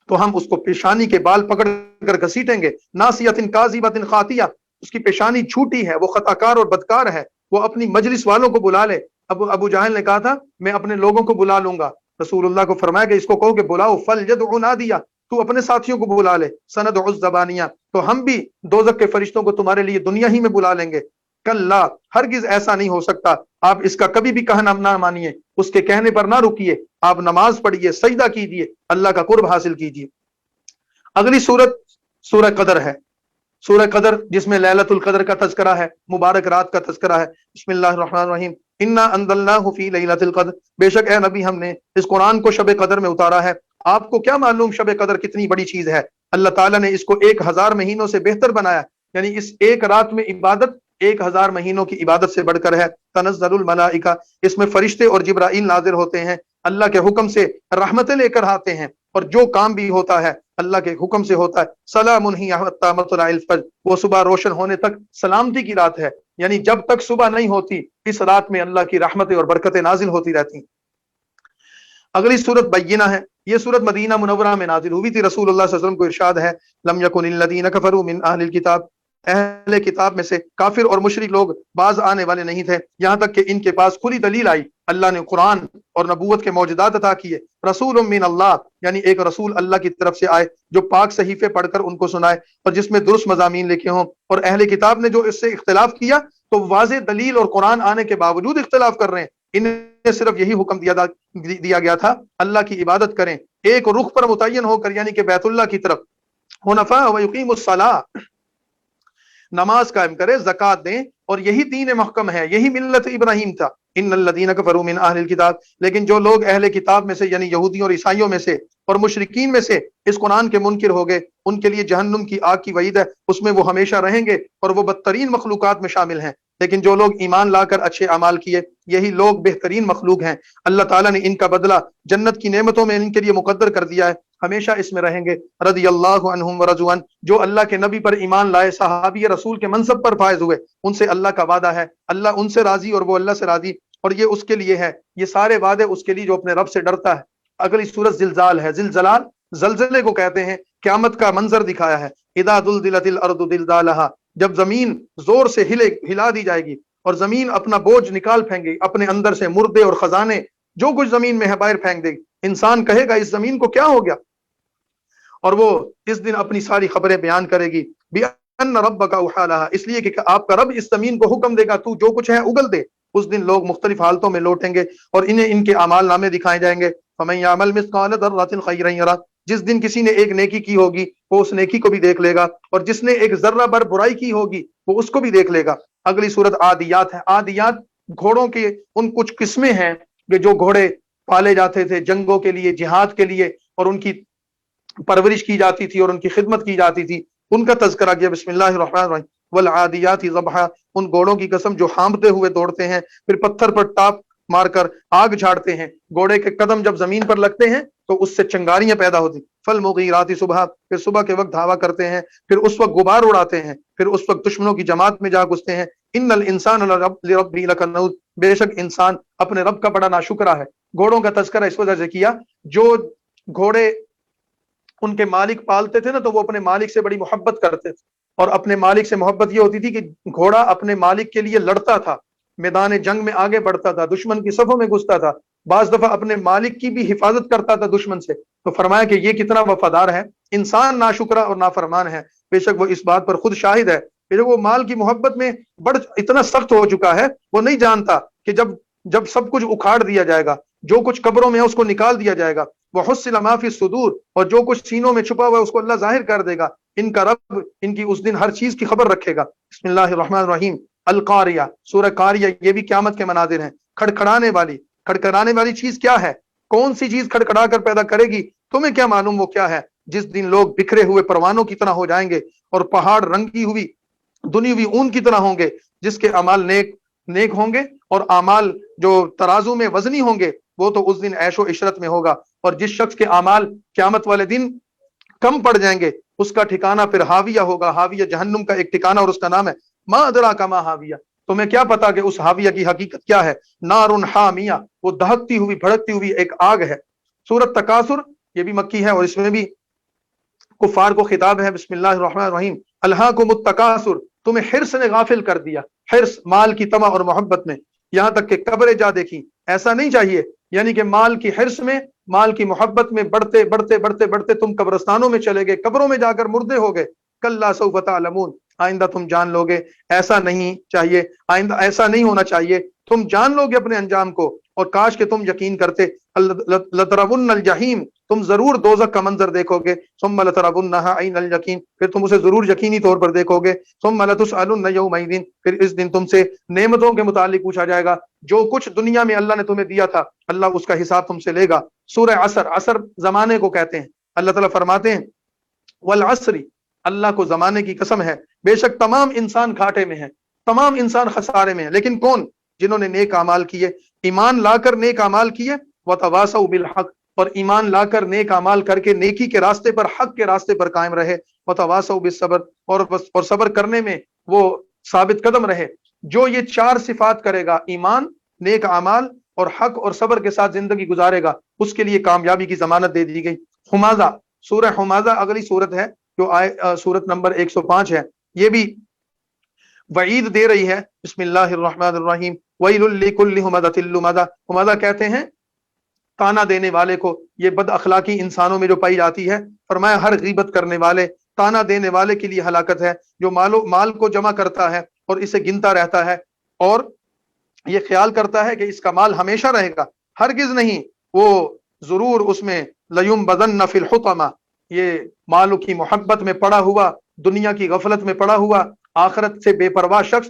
تو ہم اس کو پیشانی کے بال پکڑ کر گھسیٹیں گے۔ ناصیۃ کاذبۃ خاطیہ، اس کی پیشانی جھوٹی ہے، وہ خطا کار اور بدکار ہے، وہ اپنی مجلس والوں کو بلا لے۔ ابو جہل نے کہا تھا میں اپنے لوگوں کو بلا لوں گا، رسول اللہ کو فرمایا کہ اس کو کہو کہ بلاؤ، فلیدع نادیہ، تو اپنے ساتھیوں کو بلا لے، سندع الزبانیہ، تو ہم بھی دوزخ کے فرشتوں کو تمہارے لیے دنیا ہی میں بلا لیں گے۔ کلا، ہرگز ایسا نہیں ہو سکتا، آپ اس کا کبھی بھی کہنا نہ مانیے، اس کے کہنے پر نہ رکیے، آپ نماز پڑھیے، سجدہ کیجیے، اللہ کا قرب حاصل کیجیے۔ اگلی سورت سورہ قدر ہے، سورہ قدر جس میں لیلۃ القدر کا تذکرہ ہے، مبارک رات کا تذکرہ ہے۔ بسم اللہ الرحمن الرحیم۔ انا انزلناہ فی لیلۃ القدر، بے شک اے نبی ہم نے اس قرآن کو شب قدر میں اتارا ہے۔ آپ کو کیا معلوم شب قدر کتنی بڑی چیز ہے؟ اللہ تعالیٰ نے اس کو 1000 مہینوں سے بہتر بنایا، یعنی اس ایک رات میں عبادت 1000 مہینوں کی عبادت سے بڑھ کر ہے۔ تنزل الملائکہ، اس میں فرشتے اور جبرائیل نازل ہوتے ہیں، اللہ کے حکم سے رحمتیں لے کر آتے ہیں، اور جو کام بھی ہوتا ہے اللہ کے حکم سے ہوتا ہے۔ سلام ہی حتی مطلع الفجر، وہ صبح روشن ہونے تک سلامتی کی رات ہے، یعنی جب تک صبح نہیں ہوتی اس رات میں اللہ کی رحمتیں اور برکتیں نازل ہوتی رہتی ہیں۔ اگلی سورت بینہ ہے، یہ سورت مدینہ منورہ میں نازل ہوئی تھی، رسول اللہ صلی اللہ علیہ وسلم کو ارشاد ہے لم یکن الذین کفروا من اہل الکتاب، اہل کتاب میں سے کافر اور مشرک لوگ باز آنے والے نہیں تھے، یہاں تک کہ ان کے پاس کھلی دلیل آئی، اللہ نے قرآن اور نبوت کے معجزات عطا کیے۔ رسول من اللہ، یعنی ایک رسول اللہ کی طرف سے آئے جو پاک صحیفے پڑھ کر ان کو سنائے اور جس میں درست مضامین لکھے ہوں، اور اہل کتاب نے جو اس سے اختلاف کیا تو واضح دلیل اور قرآن آنے کے باوجود اختلاف کر رہے ہیں، انہیں صرف یہی حکم دیا گیا تھا اللہ کی عبادت کریں ایک رخ پر متعین ہو کر، یعنی کہ بیت اللہ کی طرف، حنفاء ویقیموا الصلاۃ، نماز قائم کرے، زکوٰۃ دیں اور یہی دین محکم ہے, یہی ملت ابراہیم تھا. ان الذین کفروا من اہل الکتاب, لیکن جو لوگ اہل کتاب میں سے یعنی یہودیوں اور عیسائیوں میں سے اور مشرکین میں سے اس قرآن کے منکر ہو گئے, ان کے لیے جہنم کی آگ کی وعید ہے, اس میں وہ ہمیشہ رہیں گے اور وہ بدترین مخلوقات میں شامل ہیں. لیکن جو لوگ ایمان لا کر اچھے اعمال کیے, یہی لوگ بہترین مخلوق ہیں. اللہ تعالیٰ نے ان کا بدلہ جنت کی نعمتوں میں ان کے لیے مقدر کر دیا ہے, ہمیشہ اس میں رہیں گے. رضی اللہ عنہم ورضوا عنہ, جو اللہ کے نبی پر ایمان لائے, صحابی رسول کے منصب پر فائز ہوئے, ان سے اللہ کا وعدہ ہے, اللہ ان سے راضی اور وہ اللہ سے راضی, اور یہ اس کے لیے ہے. یہ سارے وعدے اس کے لیے جو اپنے رب سے ڈرتا ہے. اگلی سورت زلزال ہے. زلزلال زلزلے کو کہتے ہیں, قیامت کا منظر دکھایا ہے. اذا زلزلت الارض زلزالها, جب زمین زور سے ہلا دی جائے گی اور زمین اپنا بوجھ نکال پھینکے گی, اپنے اندر سے مردے اور خزانے جو کچھ زمین میں ہے باہر پھینک دے گی. انسان کہے گا اس زمین کو کیا ہو گیا, اور وہ اس دن اپنی ساری خبریں بیان کرے گی. بِأَنَّ رَبَّكَ أَوْحَىٰ لَهَا, اس لیے کہ آپ کا رب اس زمین کو حکم دے گا تو جو کچھ ہے اگل دے. اس دن لوگ مختلف حالتوں میں لوٹیں گے اور انہیں ان کے اعمال نامے دکھائے جائیں گے. فَمَن يَعْمَلْ مِثْقَالَ ذَرَّةٍ خَيْرًا يَرَهُ, جس دن کسی نے ایک نیکی کی ہوگی وہ اس نیکی کو بھی دیکھ لے گا, اور جس نے ایک ذرہ بر برائی کی ہوگی وہ اس کو بھی دیکھ لے گا. اگلی سورت عادیات ہے. عادیات گھوڑوں کے ان کچھ قسمیں ہیں کہ جو گھوڑے پالے جاتے تھے جنگوں کے لیے, جہاد کے لیے, اور ان کی پرورش کی جاتی تھی اور ان کی خدمت کی جاتی تھی, ان کا تذکرہ کیا. بسم اللہ الرحمن الرحیم. والعادیات ضبحا, ان گھوڑوں کی قسم جو ہانپتے ہوئے دوڑتے ہیں, پھر پتھر پر ٹاپ مار کر آگ جھاڑتے ہیں. گھوڑے کے قدم جب زمین پر لگتے ہیں تو اس سے چنگاریاں پیدا ہوتی. فالمغیرات صبحا, پھر صبح کے وقت دھاوا کرتے ہیں, پھر اس وقت غبار اڑاتے ہیں, پھر اس وقت دشمنوں کی جماعت میں جا گھستے ہیں. ان الانسان لربہ لکنود, بے شک انسان اپنے رب کا بڑا ناشکرا ہے. گھوڑوں کا تذکرہ اس وجہ سے کیا, جو گھوڑے ان کے مالک پالتے تھے نا تو وہ اپنے مالک سے بڑی محبت کرتے تھے, اور اپنے مالک سے محبت یہ ہوتی تھی کہ گھوڑا اپنے مالک کے لیے لڑتا تھا, میدان جنگ میں آگے بڑھتا تھا, دشمن کی صفوں میں گھستا تھا, بعض دفعہ اپنے مالک کی بھی حفاظت کرتا تھا دشمن سے. تو فرمایا کہ یہ کتنا وفادار ہے. انسان ناشکرا اور نافرمان ہے, بے شک وہ اس بات پر خود شاہد ہے. بے شک وہ مال کی محبت میں اتنا سخت ہو چکا ہے, وہ نہیں جانتا کہ جب سب کچھ اکھاڑ دیا جائے گا, جو کچھ قبروں میں ہے اس کو نکال دیا جائے گا. وحصل ما فی الصدور, اور جو کچھ سینوں میں چھپا ہوا ہے اس کو اللہ ظاہر کر دے گا. ان کا رب ان کی اس دن ہر چیز کی خبر رکھے گا. بسم اللہ الرحمن الرحیم. القاریہ, سورہ قاریہ, یہ بھی قیامت کے مناظر ہیں. کھڑکھڑانے والی چیز کیا ہے, کون سی چیز کھڑکھڑا کر پیدا کرے گی, تمہیں کیا معلوم وہ کیا ہے. جس دن لوگ بکھرے ہوئے پروانوں کی طرح ہو جائیں گے اور پہاڑ رنگی ہوئی دنی ہوئی اون کی طرح ہوں گے. جس کے اعمال نیک ہوں گے اور اعمال جو ترازو میں وزنی ہوں گے وہ تو اس دن عیش و عشرت میں ہوگا. اور جس شخص کے اعمال قیامت والے دن کم پڑ جائیں گے اس کا ٹھکانہ پھر حاویہ ہوگا. حاویہ جہنم کا ایک ٹھکانہ, اور اس کا نام ہے ما ادراک ما حاویہ. تمہیں کیا پتا کہ اس حاویہ کی حقیقت کیا ہے. نار حامیہ, وہ دہکتی ہوئی بھڑکتی ہوئی ایک آگ ہے. سورۃ تکاثر, یہ بھی مکی ہے اور اس میں بھی کفار کو خطاب ہے. بسم اللہ الرحمن الرحیم. الہاکم التکاثر, تمہیں حرص نے غافل کر دیا. حرص مال کی طمع اور محبت میں, یہاں تک کہ قبریں جا دیکھی. ایسا نہیں چاہیے, یعنی کہ مال کی حرص میں, مال کی محبت میں بڑھتے بڑھتے بڑھتے بڑھتے تم قبرستانوں میں چلے گئے, قبروں میں جا کر مردے ہو گئے. کلا سوف تعلمون, آئندہ تم جان لو گے. ایسا نہیں چاہیے, آئندہ ایسا نہیں ہونا چاہیے, تم جان لو گے اپنے انجام کو. اور کاش کہ تم یقین کرتے. لترون الجحیم, تم ضرور دوزخ کا منظر دیکھو گے. ثم لترونها عین الیقین, پھر تم اسے ضرور یقینی طور پر دیکھو گے. ثم لتسألن یومئذ, پھر اس دن تم سے نعمتوں کے متعلق پوچھا جائے گا. جو کچھ دنیا میں اللہ نے تمہیں دیا تھا اللہ اس کا حساب تم سے لے گا. سورہ عصر, عصر زمانے کو کہتے ہیں. اللہ تعالیٰ فرماتے ہیں والعصر, اللہ کو زمانے کی قسم ہے, بے شک تمام انسان گھاٹے میں ہیں, تمام انسان خسارے میں ہیں. لیکن کون؟ جنہوں نے نیک اعمال کیے, ایمان لا کر نیک اعمال کیے. وتواصوا بالحق, اور ایمان لا کر نیک اعمال کر کے نیکی کے راستے پر, حق کے راستے پر قائم رہے. وتواصوا بالصبر, اور صبر کرنے میں وہ ثابت قدم رہے. جو یہ چار صفات کرے گا, ایمان, نیک اعمال اور حق اور صبر کے ساتھ زندگی گزارے گا, اس کے لیے کامیابی کی ضمانت دے دی گئی. حمازہ, سورہ حمازہ اگلی سورت ہے جو سورت نمبر 105 ہے. یہ بھی وعید دے رہی ہے. بسم اللہ الرحمن الرحیم. ویل لکل ہمزۃ لمزہ, حمازہ کہتے ہیں تانا دینے والے کو. یہ بد اخلاقی انسانوں میں جو پائی جاتی ہے. فرمایا ہر غیبت کرنے والے, تانا دینے والے کے لیے ہلاکت ہے. جو مال کو جمع کرتا ہے اور اسے گنتا رہتا ہے اور یہ خیال کرتا ہے کہ اس کا مال ہمیشہ رہے گا, ہرگز نہیں, وہ ضرور اس میں لیمبذن فی الحطمہ, یہ مال کی محبت میں پڑا ہوا, دنیا کی غفلت میں پڑا ہوا, آخرت سے بے پرواہ شخص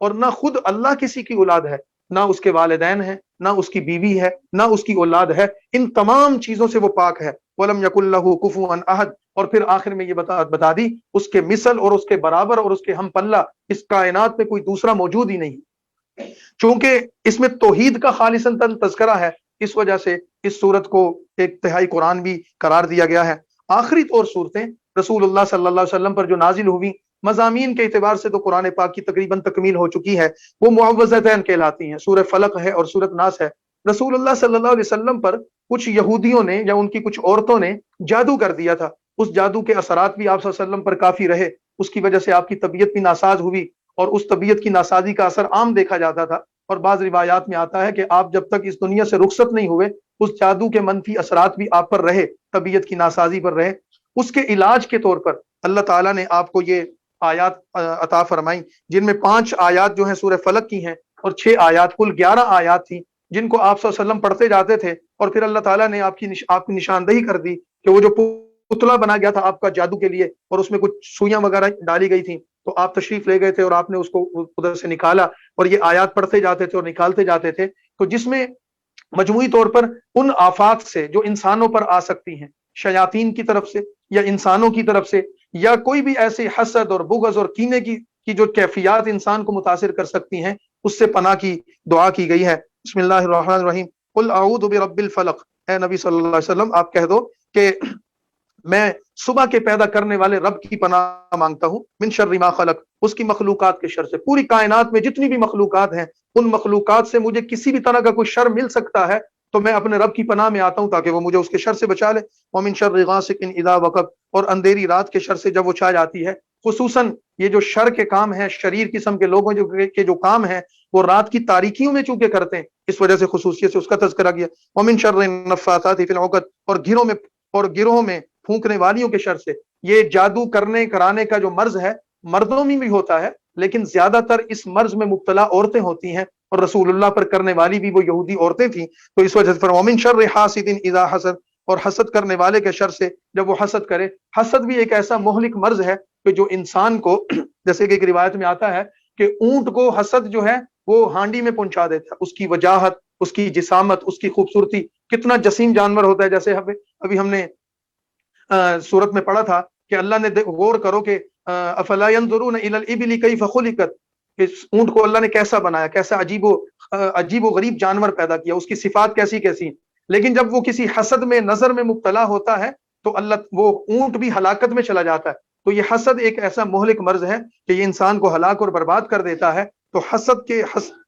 اور نہ خود اللہ کسی کی اولاد ہے، نہ اس کے والدین ہیں، نہ اس کی بیوی ہے، نہ اس کی اولاد ہے، ان تمام چیزوں سے وہ پاک ہے۔ وَلَمْ يَكُنْ لَهُ كُفُوًا أَحَدٌ، اور پھر آخر میں یہ بتا دی اس کے مثل اور اس کے برابر اور اس کے ہم پلہ اس کائنات میں کوئی دوسرا موجود ہی نہیں۔ چونکہ اس میں توحید کا خالصاً تذکرہ ہے، اس وجہ سے اس صورت کو ایک تہائی قرآن بھی قرار دیا گیا ہے۔ آخری طور صورتیں رسول اللہ صلی اللہ علیہ وسلم پر جو نازل ہوئی، مضامین کے اعتبار سے تو قرآن پاک کی تقریباً تکمیل ہو چکی ہے، وہ معوذتین کہلاتی ہیں، سورہ فلق ہے اور سورہ ناس ہے۔ رسول اللہ صلی اللہ علیہ وسلم پر کچھ یہودیوں نے یا ان کی کچھ عورتوں نے جادو کر دیا تھا، اس جادو کے اثرات بھی آپ صلی اللہ علیہ وسلم پر کافی رہے، اس کی وجہ سے آپ کی طبیعت بھی ناساز ہوئی، اور اس طبیعت کی ناسازی کا اثر عام دیکھا جاتا تھا، اور بعض روایات میں آتا ہے کہ آپ جب تک اس دنیا سے رخصت نہیں ہوئے اس جادو کے منفی اثرات بھی آپ پر رہے، طبیعت کی ناسازی پر رہے۔ اس کے علاج کے طور پر اللہ تعالیٰ نے آپ کو یہ آیات عطا فرمائیں، جن میں 5 آیات جو ہیں سورہ فلق کی ہیں، اور 6 آیات، کل 11 آیات تھیں جن کو آپ صلی اللہ علیہ وسلم پڑھتے جاتے تھے، اور پھر اللہ تعالیٰ نے آپ کی نشاندہی کر دی کہ وہ جو پتلا بنا گیا تھا آپ کا جادو کے لیے، اور اس میں کچھ سوئیاں وغیرہ ڈالی گئی تھیں، تو آپ تشریف لے گئے تھے اور آپ نے اس کو ادھر سے نکالا، اور یہ آیات پڑھتے جاتے تھے اور نکالتے جاتے تھے، تو جس میں مجموعی طور پر ان آفات سے جو انسانوں پر آ سکتی ہیں، شیاطین کی طرف سے یا انسانوں کی طرف سے، یا کوئی بھی ایسی حسد اور بغض اور کینے کی جو کیفیات انسان کو متاثر کر سکتی ہیں، اس سے پناہ کی دعا کی گئی ہے۔ بسم اللہ الرحمن الرحیم، قل اعوذ برب الفلق، اے نبی صلی اللہ علیہ وسلم آپ کہہ دو کہ میں صبح کے پیدا کرنے والے رب کی پناہ مانگتا ہوں، من شر ما خلق، اس کی مخلوقات کے شر سے، پوری کائنات میں جتنی بھی مخلوقات ہیں ان مخلوقات سے مجھے کسی بھی طرح کا کوئی شر مل سکتا ہے تو میں اپنے رب کی پناہ میں آتا ہوں تاکہ وہ مجھے اس کے شر سے بچا لے۔ ومن شر غاسق اذا وقب، اور اندھیری رات کے شر سے جب وہ چھا جاتی ہے، خصوصاً یہ جو شر کے کام ہیں، شریر قسم کے لوگوں کے جو کام ہیں وہ رات کی تاریکیوں میں چونکہ کرتے ہیں، اس وجہ سے خصوصیت سے اس کا تذکرہ کیا۔ ومن شر النفاثات فی العقد، اور گروہوں میں پھونکنے والیوں کے شر سے۔ یہ جادو کرنے کرانے کا جو مرض ہے مردوں میں بھی ہوتا ہے، لیکن زیادہ تر اس مرض میں مبتلا عورتیں ہوتی ہیں، اور رسول اللہ پر کرنے والی بھی وہ یہودی عورتیں تھیں، تو اس وجہ سے فرمایا ومن شر حاسد اذا حسد، اور حسد کرنے والے کے شر سے جب وہ حسد کرے۔ حسد بھی ایک ایسا مہلک مرض ہے کہ جو انسان کو، جیسے کہ ایک روایت میں آتا ہے کہ اونٹ کو حسد جو ہے وہ ہانڈی میں پہنچا دیتا ہے، اس کی وجاہت، اس کی جسامت، اس کی خوبصورتی، کتنا جسیم جانور ہوتا ہے۔ جیسے ابھی ہم نے سورت میں پڑھا تھا کہ اللہ نے غور کرو کہ افلا ينظرون الى الابل كيف خلقت، کہ اونٹ کو اللہ نے کیسا بنایا، کیسا عجیب و غریب جانور پیدا کیا، اس کی صفات کیسی کیسی، لیکن جب وہ کسی حسد میں نظر میں مبتلا ہوتا ہے تو وہ اونٹ بھی ہلاکت میں چلا جاتا ہے۔ تو یہ حسد ایک ایسا مہلک مرض ہے کہ یہ انسان کو ہلاک اور برباد کر دیتا ہے۔ تو حسد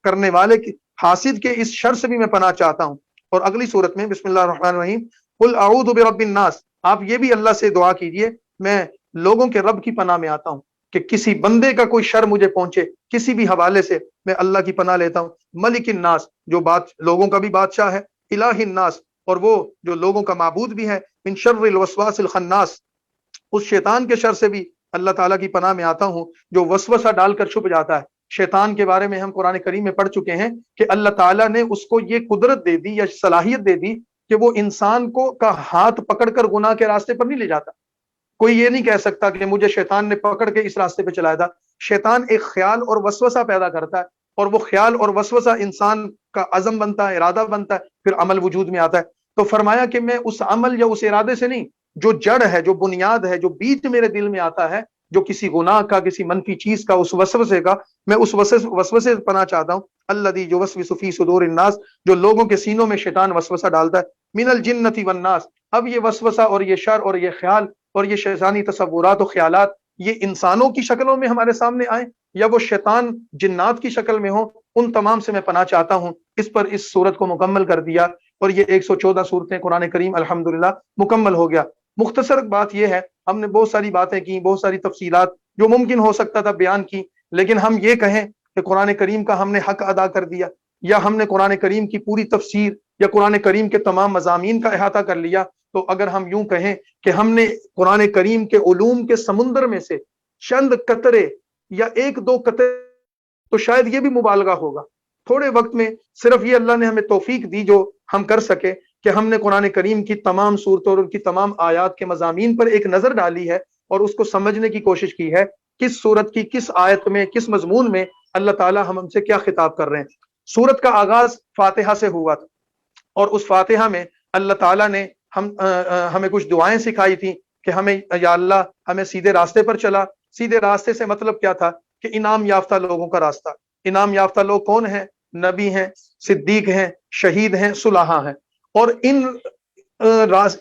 کرنے والے حاسد کے اس شر سے بھی میں پناہ چاہتا ہوں۔ اور اگلی صورت میں بسم اللہ الرحمن الرحیم، قل اعوذ برب الناس، آپ یہ بھی اللہ سے دعا کیجئے میں لوگوں کے رب کی پناہ میں آتا ہوں کہ کسی بندے کا کوئی شر مجھے پہنچے کسی بھی حوالے سے، میں اللہ کی پناہ لیتا ہوں۔ ملک الناس، جو لوگوں کا بھی بادشاہ ہے، الہ الناس، اور وہ جو لوگوں کا معبود بھی ہے، من شر الوسواس الخناس، اس شیطان کے شر سے بھی اللہ تعالیٰ کی پناہ میں آتا ہوں جو وسوسہ ڈال کر چھپ جاتا ہے۔ شیطان کے بارے میں ہم قرآن کریم میں پڑھ چکے ہیں کہ اللہ تعالیٰ نے اس کو یہ قدرت دے دی یا صلاحیت دے دی کہ وہ انسان کا ہاتھ پکڑ کر گناہ کے راستے پر نہیں لے جاتا۔ کوئی یہ نہیں کہہ سکتا کہ مجھے شیطان نے پکڑ کے اس راستے پہ چلایا تھا۔ شیطان ایک خیال اور وسوسہ پیدا کرتا ہے، اور وہ خیال اور وسوسہ انسان کا عزم بنتا ہے، ارادہ بنتا ہے، پھر عمل وجود میں آتا ہے۔ تو فرمایا کہ میں اس عمل یا اس ارادے سے نہیں، جو جڑ ہے، جو بنیاد ہے، جو بیج میرے دل میں آتا ہے، جو کسی گناہ کا، کسی منفی چیز کا، اس وسوسے کا، میں اس وسوسے سے پناہ چاہتا ہوں۔ الذی یوسوس فی صدور الناس، جو لوگوں کے سینوں میں شیطان وسوسہ ڈالتا ہے، من الجنۃ والناس۔ اب یہ وسوسہ اور یہ شر اور یہ خیال اور یہ شیطانی تصورات و خیالات، یہ انسانوں کی شکلوں میں ہمارے سامنے آئیں یا وہ شیطان جنات کی شکل میں ہوں، ان تمام سے میں پناہ چاہتا ہوں۔ اس پر اس صورت کو مکمل کر دیا، اور یہ 114 صورتیں قرآن کریم الحمدللہ مکمل ہو گیا۔ مختصر بات یہ ہے، ہم نے بہت ساری باتیں کی، بہت ساری تفصیلات جو ممکن ہو سکتا تھا بیان کی، لیکن ہم یہ کہیں کہ قرآن کریم کا ہم نے حق ادا کر دیا، یا ہم نے قرآن کریم کی پوری تفسیر یا قرآن کریم کے تمام مضامین کا احاطہ کر لیا، تو اگر ہم یوں کہیں کہ ہم نے قرآن کریم کے علوم کے سمندر میں سے چند قطرے یا 1-2 قطرے، تو شاید یہ بھی مبالغہ ہوگا۔ تھوڑے وقت میں صرف یہ اللہ نے ہمیں توفیق دی جو ہم کر سکے کہ ہم نے قرآن کریم کی تمام صورتوں اور ان کی تمام آیات کے مضامین پر ایک نظر ڈالی ہے، اور اس کو سمجھنے کی کوشش کی ہے، کس صورت کی کس آیت میں، کس مضمون میں اللہ تعالیٰ ہم سے کیا خطاب کر رہے ہیں۔ سورت کا آغاز فاتحہ سے ہوا تھا، اور اس فاتحہ میں اللہ تعالیٰ نے ہمیں کچھ دعائیں سکھائی تھیں کہ ہمیں یا اللہ ہمیں سیدھے راستے پر چلا۔ سیدھے راستے سے مطلب کیا تھا کہ انعام یافتہ لوگوں کا راستہ۔ انعام یافتہ لوگ کون ہیں؟ نبی ہیں، صدیق ہیں، شہید ہیں، صلحاء ہیں، اور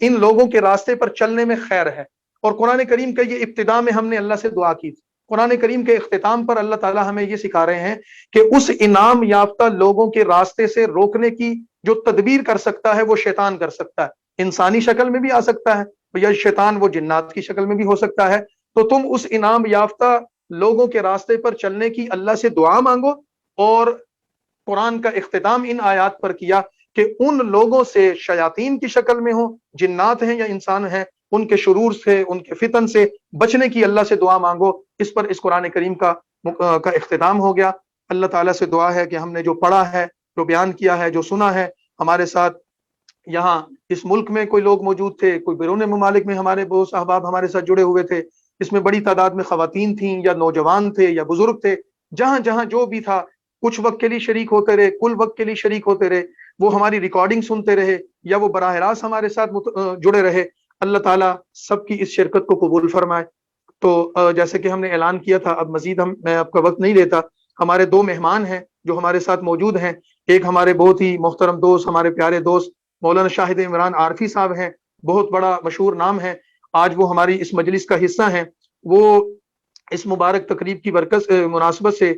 ان لوگوں کے راستے پر چلنے میں خیر ہے۔ اور قرآن کریم کا یہ ابتدا میں ہم نے اللہ سے دعا کی تھی، قرآن کریم کے اختتام پر اللہ تعالیٰ ہمیں یہ سکھا رہے ہیں کہ اس انعام یافتہ لوگوں کے راستے سے روکنے کی جو تدبیر کر سکتا ہے وہ شیطان کر سکتا ہے۔ انسانی شکل میں بھی آ سکتا ہے، یا شیطان وہ جنات کی شکل میں بھی ہو سکتا ہے۔ تو تم اس انعام یافتہ لوگوں کے راستے پر چلنے کی اللہ سے دعا مانگو، اور قرآن کا اختتام ان آیات پر کیا کہ ان لوگوں سے شیاطین کی شکل میں ہوں، جنات ہیں یا انسان ہیں، ان کے شرور سے، ان کے فتن سے بچنے کی اللہ سے دعا مانگو۔ اس پر اس قرآن کریم کا اختتام ہو گیا۔ اللہ تعالیٰ سے دعا ہے کہ ہم نے جو پڑھا ہے، جو بیان کیا ہے، جو سنا ہے، ہمارے ساتھ یہاں اس ملک میں کوئی لوگ موجود تھے، کوئی بیرون ممالک میں ہمارے بہت احباب ہمارے ساتھ جڑے ہوئے تھے، اس میں بڑی تعداد میں خواتین تھیں یا نوجوان تھے یا بزرگ تھے، جہاں جہاں جو بھی تھا کچھ وقت کے لیے شریک ہوتے رہے، کل وقت کے لیے شریک ہوتے رہے، وہ ہماری ریکارڈنگ سنتے رہے یا وہ براہ راست ہمارے ساتھ جڑے رہے۔ اللہ تعالیٰ سب کی اس شرکت کو قبول فرمائے۔ تو جیسے کہ ہم نے اعلان کیا تھا، اب مزید میں آپ کا وقت نہیں لیتا، ہمارے دو مہمان ہیں جو ہمارے ساتھ موجود ہیں۔ ایک ہمارے بہت ہی محترم دوست، ہمارے پیارے دوست مولانا شاہد عمران عارفی صاحب ہیں، بہت بڑا مشہور نام ہے، آج وہ ہماری اس مجلس کا حصہ ہیں۔ وہ اس مبارک تقریب کی برکت مناسبت سے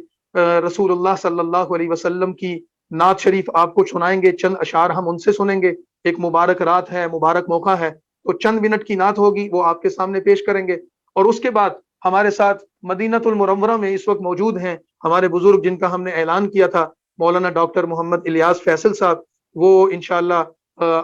رسول اللہ صلی اللہ علیہ وسلم کی نعت شریف آپ کو سنائیں گے، چند اشعار ہم ان سے سنیں گے۔ ایک مبارک رات ہے، مبارک موقع ہے، تو چند منٹ کی نعت ہوگی، وہ آپ کے سامنے پیش کریں گے۔ اور اس کے بعد ہمارے ساتھ مدینہ المنورہ میں اس وقت موجود ہیں ہمارے بزرگ جن کا ہم نے اعلان کیا تھا، مولانا ڈاکٹر محمد الیاس فیصل صاحب، وہ انشاءاللہ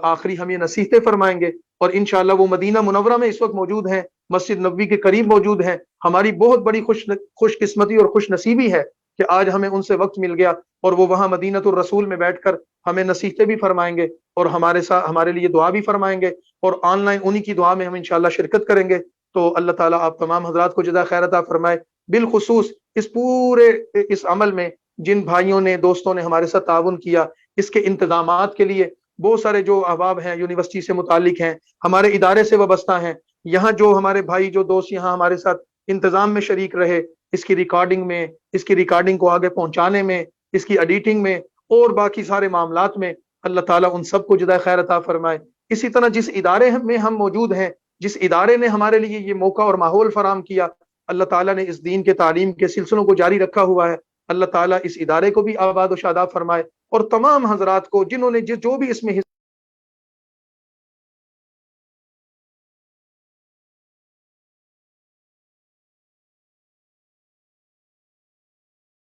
آخری ہمیں نصیحتیں فرمائیں گے، اور انشاءاللہ وہ مدینہ منورہ میں اس وقت موجود ہیں، مسجد نبوی کے قریب موجود ہیں۔ ہماری بہت بڑی خوش قسمتی اور خوش نصیبی ہے کہ آج ہمیں ان سے وقت مل گیا، اور وہ وہاں مدینہ الرسول میں بیٹھ کر ہمیں نصیحتیں بھی فرمائیں گے اور ہمارے ساتھ ہمارے لیے دعا بھی فرمائیں گے، اور آن لائن انہی کی دعا میں ہم انشاءاللہ شرکت کریں گے۔ تو اللہ تعالیٰ آپ تمام حضرات کو جزائے خیر عطا فرمائے۔ بالخصوص اس پورے اس عمل میں جن بھائیوں نے، دوستوں نے ہمارے ساتھ تعاون کیا، اس کے انتظامات کے لیے بہت سارے جو احباب ہیں، یونیورسٹی سے متعلق ہیں، ہمارے ادارے سے وابستہ ہیں، یہاں جو ہمارے بھائی، جو دوست یہاں ہمارے ساتھ انتظام میں شریک رہے، اس کی ریکارڈنگ میں، اس کی ریکارڈنگ کو آگے پہنچانے میں، اس کی ایڈیٹنگ میں اور باقی سارے معاملات میں، اللہ تعالیٰ ان سب کو جزائے خیر عطا فرمائے۔ اسی طرح جس ادارے میں ہم موجود ہیں، جس ادارے نے ہمارے لیے یہ موقع اور ماحول فراہم کیا، اللہ تعالیٰ نے اس دین کے تعلیم کے سلسلوں کو جاری رکھا ہوا ہے، اللہ تعالیٰ اس ادارے کو بھی آباد و شاداب فرمائے، اور تمام حضرات کو جنہوں نے جو بھی اس میں